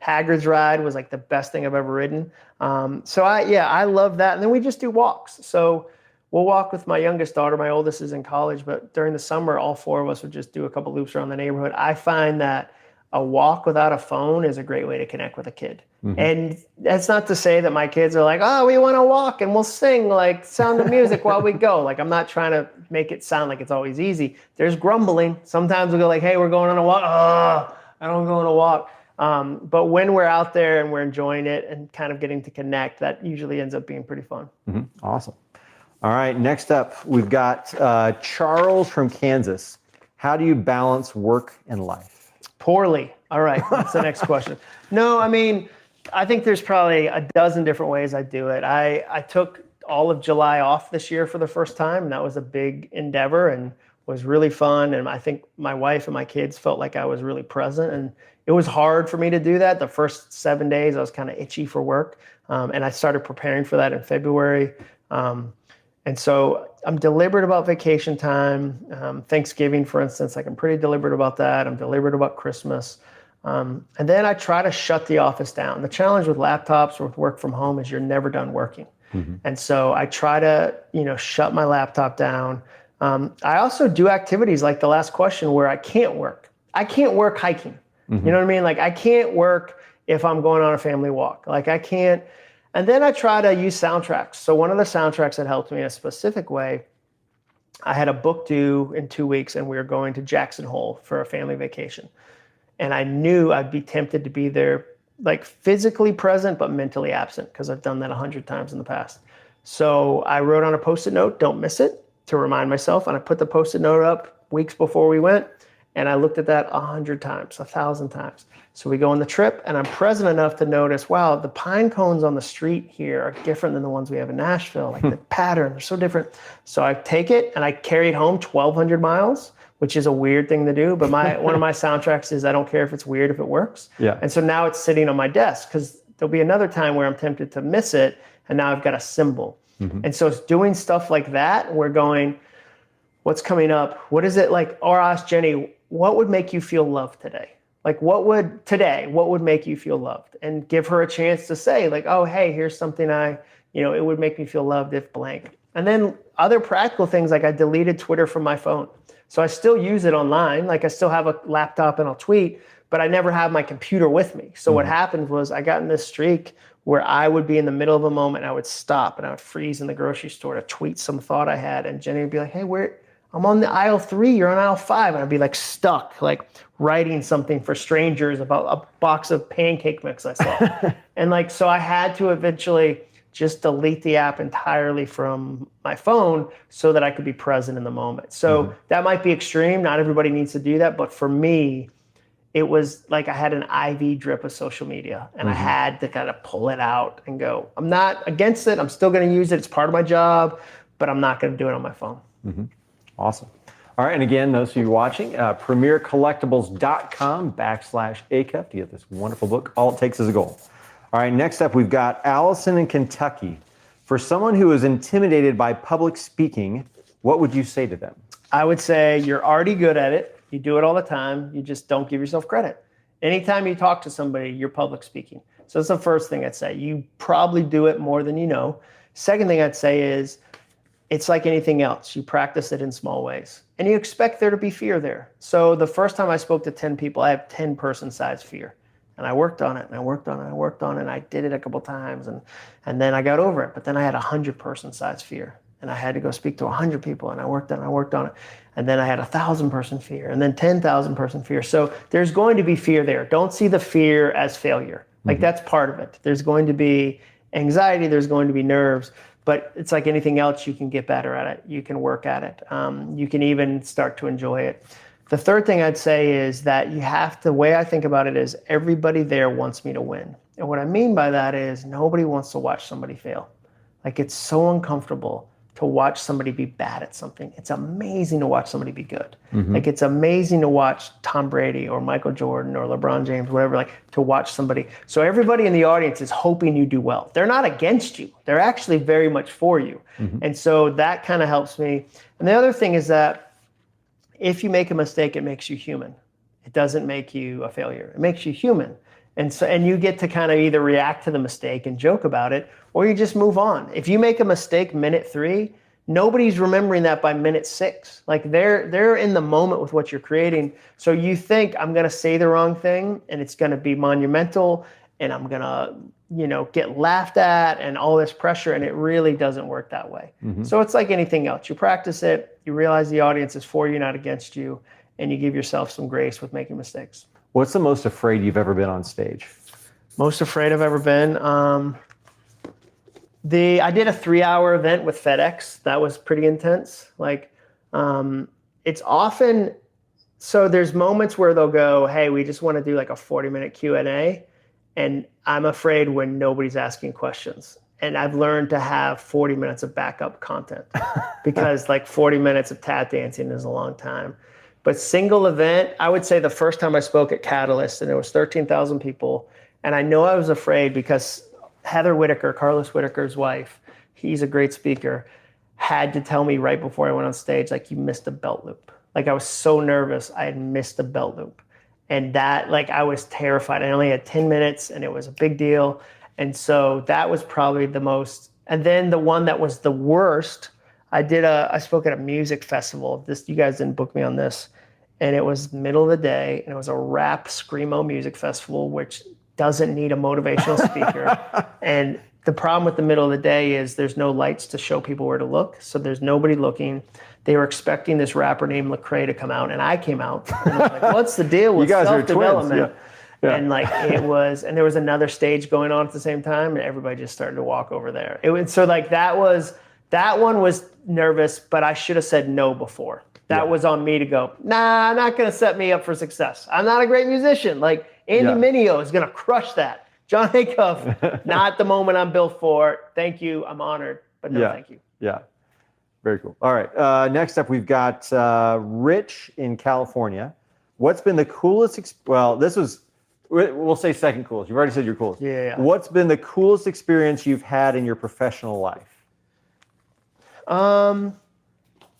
Hagrid's ride was like the best thing I've ever ridden. I love that. And then we just do walks. So we'll walk with my youngest daughter. My oldest is in college, but during the summer, all four of us would just do a couple loops around the neighborhood. I find that a walk without a phone is a great way to connect with a kid. And that's not to say that my kids are like, oh, we want to walk and we'll sing like Sound of Music while we go. Like, I'm not trying to make it sound like it's always easy. There's grumbling. Sometimes we'll go like, hey, we're going on a walk. Oh, I don't go on a walk. But when we're out there and we're enjoying it and kind of getting to connect, that usually ends up being pretty fun. Awesome. All right. Next up, we've got Charles from Kansas. How do you balance work and life? Poorly. All right. That's the next question. No, I mean, I think there's probably a dozen different ways I do it. I took all of July off this year for the first time, and that was a big endeavor and was really fun. And I think my wife and my kids felt like I was really present, and it was hard for me to do that. The first 7 days, I was kind of itchy for work, and I started preparing for that in February. And so I'm deliberate about vacation time. Thanksgiving, for instance, like I'm pretty deliberate about that. I'm deliberate about Christmas. And then I try to shut the office down. The challenge with laptops or with work from home is you're never done working. And so I try to, shut my laptop down. I also do activities like the last question where I can't work. I can't work hiking. You know what I mean? Like I can't work if I'm going on a family walk. Like I can't. And then I try to use soundtracks. So one of the soundtracks that helped me in a specific way, I had a book due in 2 weeks and we were going to Jackson Hole for a family vacation. And I knew I'd be tempted to be there, like physically present, but mentally absent because I've done that 100 times in the past. So I wrote on a Post-it note, don't miss it, to remind myself. And I put the Post-it note up weeks before we went. And I looked at that 100 times, 1,000 times. So we go on the trip and I'm present enough to notice, wow, the pine cones on the street here are different than the ones we have in Nashville. Like the pattern, they're so different. So I take it and I carry it home 1,200 miles, which is a weird thing to do. But one of my soundtracks is I don't care if it's weird if it works. Yeah. And so now it's sitting on my desk because there'll be another time where I'm tempted to miss it. And now I've got a symbol. And so it's doing stuff like that. We're going, what's coming up? What is it like? Or I asked Jenny, what would make you feel loved today? Like what would make you feel loved? And give her a chance to say like, oh, hey, here's something it would make me feel loved if blank. And then other practical things, like I deleted Twitter from my phone. So I still use it online. Like I still have a laptop and I'll tweet, but I never have my computer with me. So what happened was I got in this streak where I would be in the middle of a moment, and I would stop and I would freeze in the grocery store to tweet some thought I had. And Jenny would be like, hey, I'm on the aisle 3, you're on aisle 5. And I'd be like stuck, like writing something for strangers about a box of pancake mix I saw. And so I had to eventually just delete the app entirely from my phone so that I could be present in the moment. So that might be extreme. Not everybody needs to do that. But for me, it was like I had an IV drip of social media and I had to kind of pull it out and go, I'm not against it. I'm still going to use it. It's part of my job, but I'm not going to do it on my phone. Awesome. All right. And again, those of you watching, premiercollectibles.com/Acuff to get this wonderful book. All it takes is a goal. All right. Next up, we've got Allison in Kentucky. For someone who is intimidated by public speaking, what would you say to them? I would say you're already good at it. You do it all the time. You just don't give yourself credit. Anytime you talk to somebody, you're public speaking. So that's the first thing I'd say. You probably do it more than you know. Second thing I'd say is it's like anything else. You practice it in small ways and you expect there to be fear there. So the first time I spoke to 10 people, I have 10 person size fear. And I worked on it and I worked on it and I worked on it and I did it a couple times and then I got over it. But then I had 100 person size fear and I had to go speak to 100 people and I worked on it. And then I had 1,000 person fear and then 10,000 person fear. So there's going to be fear there. Don't see the fear as failure. Like that's part of it. There's going to be anxiety, there's going to be nerves, but it's like anything else, you can get better at it. You can work at it. You can even start to enjoy it. The third thing I'd say is that the way I think about it is everybody there wants me to win. And what I mean by that is nobody wants to watch somebody fail. Like it's so uncomfortable to watch somebody be bad at something. It's amazing to watch somebody be good. Like it's amazing to watch Tom Brady or Michael Jordan or LeBron James, whatever, like to watch somebody. So everybody in the audience is hoping you do well. They're not against you. They're actually very much for you. And so that kind of helps me. And the other thing is that if you make a mistake, it makes you human. It doesn't make you a failure. It makes you human. And you get to kind of either react to the mistake and joke about it, or you just move on. If you make a mistake minute 3, nobody's remembering that by minute 6. Like they're in the moment with what you're creating. So you think I'm going to say the wrong thing and it's going to be monumental and I'm going to, get laughed at and all this pressure, and it really doesn't work that way. So it's like anything else. You practice it, you realize the audience is for you, not against you, and you give yourself some grace with making mistakes. What's the most afraid you've ever been on stage? Most afraid I've ever been? I did a 3-hour event with FedEx. That was pretty intense. It's often, so there's moments where they'll go, hey, we just want to do like a 40-minute Q&A. And I'm afraid when nobody's asking questions. And I've learned to have 40 minutes of backup content because like 40 minutes of tap dancing is a long time. But single event, I would say the first time I spoke at Catalyst and there was 13,000 people. And I know I was afraid because Heather Whitaker, Carlos Whitaker's wife, he's a great speaker, had to tell me right before I went on stage, like, you missed a belt loop. Like I was so nervous, I had missed a belt loop. And that, like, I was terrified. I only had 10 minutes and it was a big deal. And so that was probably the most, and then the one that was the worst, I spoke at a music festival. You guys didn't book me on this. And it was middle of the day and it was a rap screamo music festival, which doesn't need a motivational speaker. And the problem with the middle of the day is there's no lights to show people where to look. So there's nobody looking. They were expecting this rapper named Lecrae to come out, and I came out. And I was like, what's the deal with self-development? Yeah. And like and there was another stage going on at the same time, and everybody just started to walk over there. That one was nervous, but I should have said no before. That was on me to go, nah, not going to set me up for success. I'm not a great musician. Like Andy Mineo is going to crush that. Jon Acuff, not the moment I'm built for. Thank you. I'm honored, but no, thank you. Yeah. Very cool. All right. Next up, we've got Rich in California. What's been the coolest? We'll say second coolest. You've already said your coolest. Yeah. What's been the coolest experience you've had in your professional life?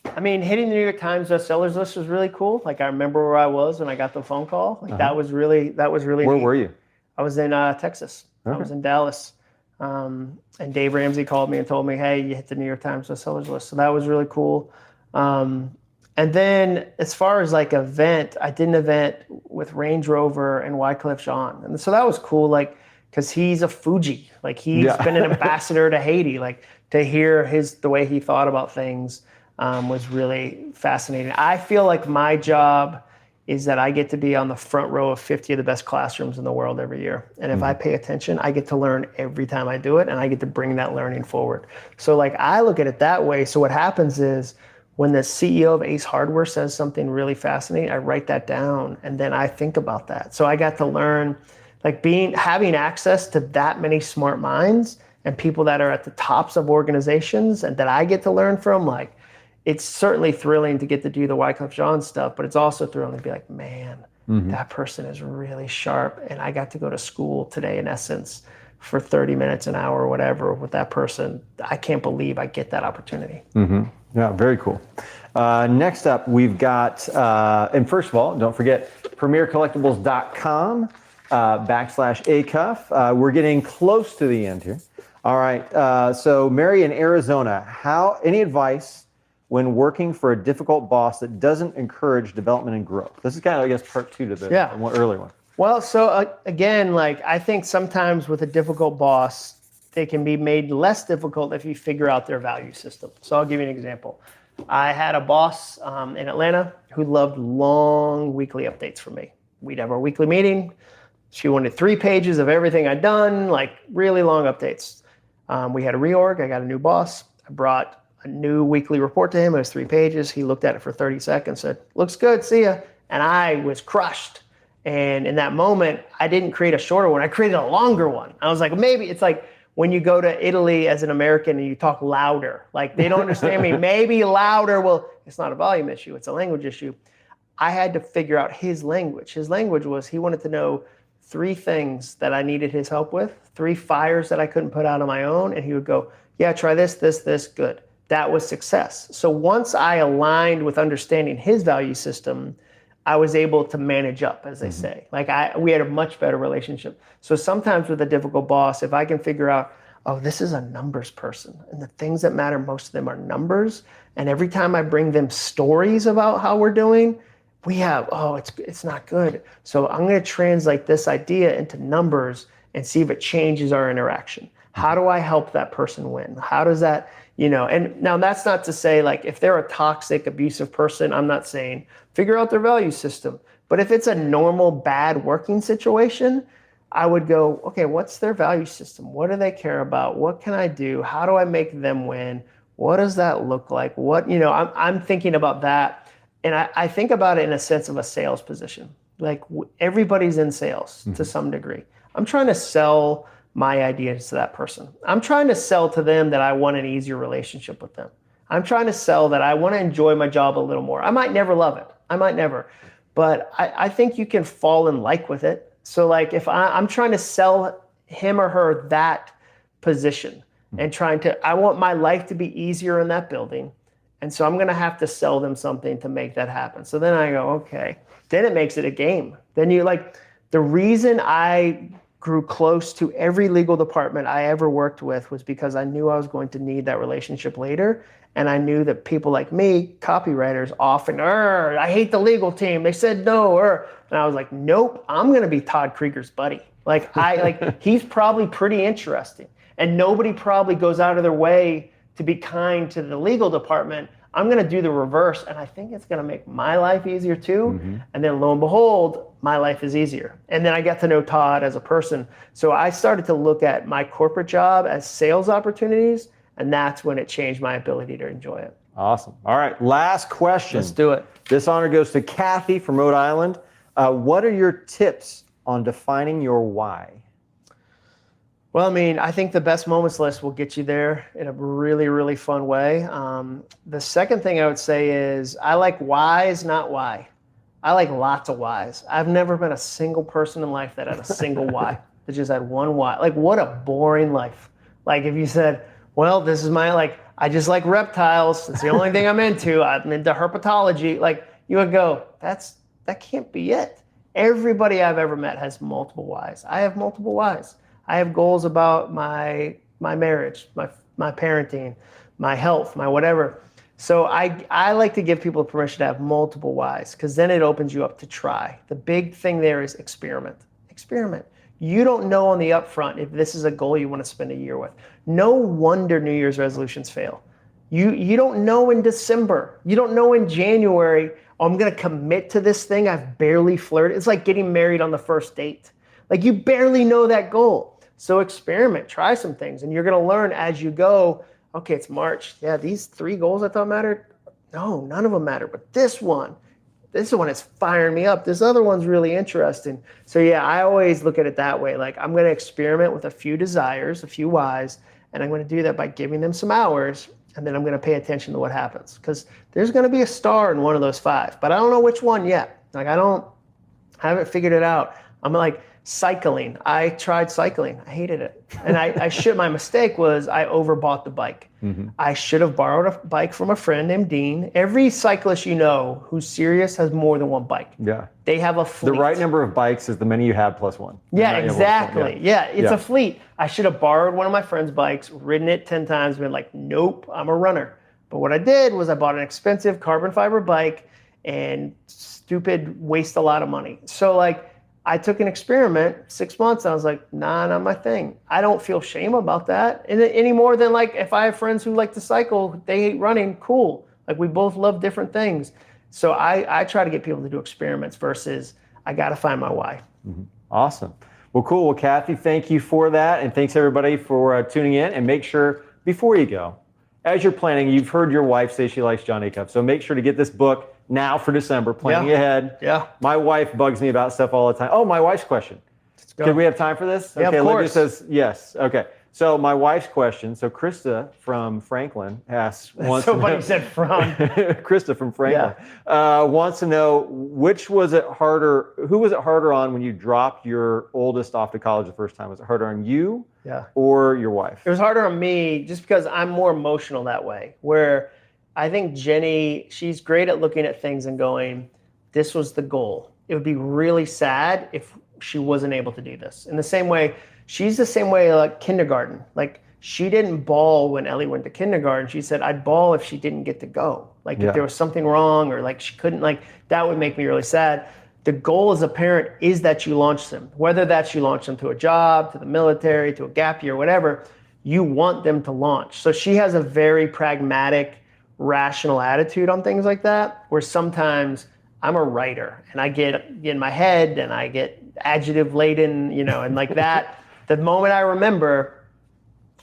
Hitting the New York Times bestsellers list was really cool. Like I remember where I was when I got the phone call. Like that was really Where neat. were you? I was in Texas. Okay. I was in Dallas. And Dave Ramsey called me and told me, hey, you hit the New York Times bestsellers list. So that was really cool. And then as far as like event, I did an event with Range Rover and Wyclef Jean. And so that was cool, like, because he's a Fuji. Like he's been an ambassador to Haiti. Like to hear the way he thought about things was really fascinating. I feel like my job is that I get to be on the front row of 50 of the best classrooms in the world every year. And if I pay attention, I get to learn every time I do it, and I get to bring that learning forward. So like I look at it that way. So what happens is when the CEO of Ace Hardware says something really fascinating, I write that down and then I think about that. So I got to learn, like having access to that many smart minds and people that are at the tops of organizations and that I get to learn from, like, it's certainly thrilling to get to do the Wyclef Jean stuff, but it's also thrilling to be like, man, that person is really sharp. And I got to go to school today, in essence, for 30 minutes, an hour, or whatever, with that person. I can't believe I get that opportunity. Yeah, very cool. Next up, we've got, and first of all, don't forget, premiercollectibles.com /Acuff. We're getting close to the end here. All right. So Mary in Arizona, any advice when working for a difficult boss that doesn't encourage development and growth? This is kind of, I guess, part two to the earlier one. Well, so again, like I think sometimes with a difficult boss, they can be made less difficult if you figure out their value system. So I'll give you an example. I had a boss in Atlanta who loved long weekly updates from me. We'd have our weekly meeting. She wanted 3 pages of everything I'd done, like really long updates. We had a reorg. I got a new boss. I brought a new weekly report to him. It was 3 pages. He looked at it for 30 seconds, said, "Looks good, see ya." And I was crushed. And in that moment, I didn't create a shorter one. I created a longer one. I was like, maybe it's like when you go to Italy as an American and you talk louder, like they don't understand me. Maybe louder. Well, it's not a volume issue. It's a language issue. I had to figure out his language. His language was he wanted to know 3 things that I needed his help with, 3 fires that I couldn't put out on my own. And he would go, yeah, try this, this, good. That was success. So once I aligned with understanding his value system, I was able to manage up, as they say. Like we had a much better relationship. So sometimes with a difficult boss, if I can figure out, oh, this is a numbers person, and the things that matter most to them are numbers. And every time I bring them stories about how we're doing, we have, it's not good. So I'm going to translate this idea into numbers and see if it changes our interaction. How do I help that person win? How does that, and now that's not to say like if they're a toxic, abusive person, I'm not saying figure out their value system. But if it's a normal, bad working situation, I would go, okay, what's their value system? What do they care about? What can I do? How do I make them win? What does that look like? I'm thinking about that. And I think about it in a sense of a sales position. Like everybody's in sales to some degree. I'm trying to sell my ideas to that person. I'm trying to sell to them that I want an easier relationship with them. I'm trying to sell that I want to enjoy my job a little more. I might never love it. I might never. But I think you can fall in like with it. So like if I'm trying to sell him or her that position and I want my life to be easier in that building. And so I'm going to have to sell them something to make that happen. So then I go, okay. Then it makes it a game. Then the reason I grew close to every legal department I ever worked with was because I knew I was going to need that relationship later. And I knew that people like me, copywriters, often, I hate the legal team. They said no, And I was like, nope, I'm going to be Todd Krieger's buddy. He's probably pretty interesting. And nobody probably goes out of their way to be kind to the legal department. I'm going to do the reverse. And I think it's going to make my life easier too. Mm-hmm. And then lo and behold, my life is easier. And then I got to know Todd as a person. So I started to look at my corporate job as sales opportunities. And that's when it changed my ability to enjoy it. Awesome. All right. Last question. Let's do it. This honor goes to Kathy from Rhode Island. What are your tips on defining your why? Well, I think the best moments list will get you there in a really, really fun way. The second thing I would say is I like whys, not why. I like lots of whys. I've never been a single person in life that had a single why, that just had one why. Like, what a boring life. Like, if you said, well, this is I just like reptiles. It's the only thing I'm into. I'm into herpetology. Like, you would go, that can't be it. Everybody I've ever met has multiple whys. I have multiple whys. I have goals about my marriage, my parenting, my health, my whatever. So I like to give people permission to have multiple whys because then it opens you up to try. The big thing there is experiment. Experiment. You don't know on the upfront if this is a goal you want to spend a year with. No wonder New Year's resolutions fail. You don't know in December. You don't know in January, I'm going to commit to this thing I've barely flirted. It's like getting married on the first date. Like you barely know that goal. So experiment, try some things, and you're going to learn as you go, okay, it's March. Yeah, these 3 goals I thought mattered. No, none of them matter. But this one is firing me up. This other one's really interesting. So yeah, I always look at it that way. Like I'm going to experiment with a few desires, a few whys, and I'm going to do that by giving them some hours, and then I'm going to pay attention to what happens. Because there's going to be a star in one of those 5, but I don't know which one yet. Like I haven't figured it out. I'm like, Cycling. I tried cycling. I hated it. And my mistake was I overbought the bike. I should have borrowed a bike from a friend named Dean. Every cyclist who's serious has more than one bike. Yeah. They have a fleet. The right number of bikes is the many you have plus one. Yeah, exactly. Yeah, it's a fleet. I should have borrowed one of my friend's bikes, ridden it 10 times, been like, nope, I'm a runner. But what I did was I bought an expensive carbon fiber bike and waste a lot of money. So like, I took an experiment, 6 months, I was like, nah, not my thing. I don't feel shame about that any more than like if I have friends who like to cycle, they hate running, cool. Like we both love different things. So I try to get people to do experiments versus I got to find my why. Awesome. Well, cool. Well, Kathy, thank you for that. And thanks everybody for tuning in. And make sure before you go, as you're planning, you've heard your wife say she likes Jon Acuff. So make sure to get this book now for December, planning ahead. Yeah. My wife bugs me about stuff all the time. Oh, my wife's question. Could we have time for this? Yeah, okay, of course. Lydia says yes. Okay. So my wife's question. So Krista from Franklin asks. Somebody said from. Krista from Franklin wants to know who was it harder on when you dropped your oldest off to college the first time? Was it harder on you or your wife? It was harder on me just because I'm more emotional that way, where I think Jenny, she's great at looking at things and going, this was the goal. It would be really sad if she wasn't able to do this. In the same way, she's the same way like kindergarten. Like she didn't bawl when Ellie went to kindergarten. She said, I'd bawl if she didn't get to go. Like if there was something wrong or like she couldn't, like that would make me really sad. The goal as a parent is that you launch them, whether that's you launch them to a job, to the military, to a gap year, whatever, you want them to launch. So she has a very pragmatic, rational attitude on things like that, where sometimes I'm a writer and I get in my head and I get adjective laden, and like that. The moment I remember,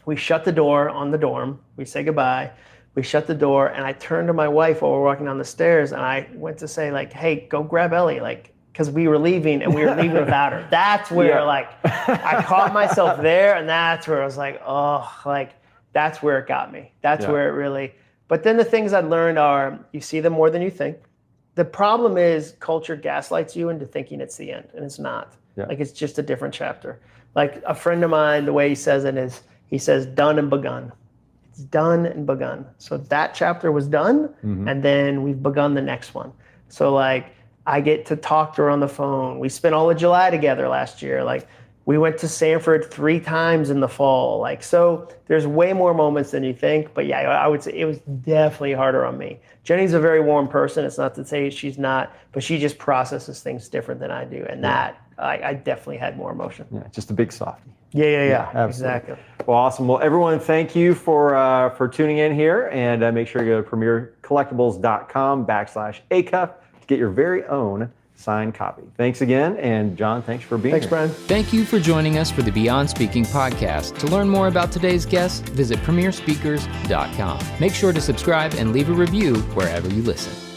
we shut the door on the dorm, we say goodbye, we shut the door, and I turned to my wife while we're walking down the stairs and I went to say like, hey, go grab Ellie, like, because we were leaving and we were leaving without her. That's where like I caught myself there, and that's where I was like, oh, like that's where it got me. That's where it really. But then the things I learned are you see them more than you think. The problem is culture gaslights you into thinking it's the end, and it's not. Like it's just a different chapter. Like a friend of mine, the way he says it is, he says done and begun. It's done and begun. So that chapter was done, and then we've begun the next one. So like I get to talk to her on the phone. We spent all of July together last year. Like we went to Sanford 3 times in the fall. Like, so there's way more moments than you think. But yeah, I would say it was definitely harder on me. Jenny's a very warm person. It's not to say she's not, but she just processes things different than I do. And that, I definitely had more emotion. Yeah, just a big softie. Yeah, exactly. Well, awesome. Well, everyone, thank you for tuning in here. And make sure you go to premiercollectibles.com/Acuff to get your very own signed copy. Thanks again. And Jon, thanks for being here. Thanks, Brian. Thank you for joining us for the Beyond Speaking podcast. To learn more about today's guest, visit premierspeakers.com. Make sure to subscribe and leave a review wherever you listen.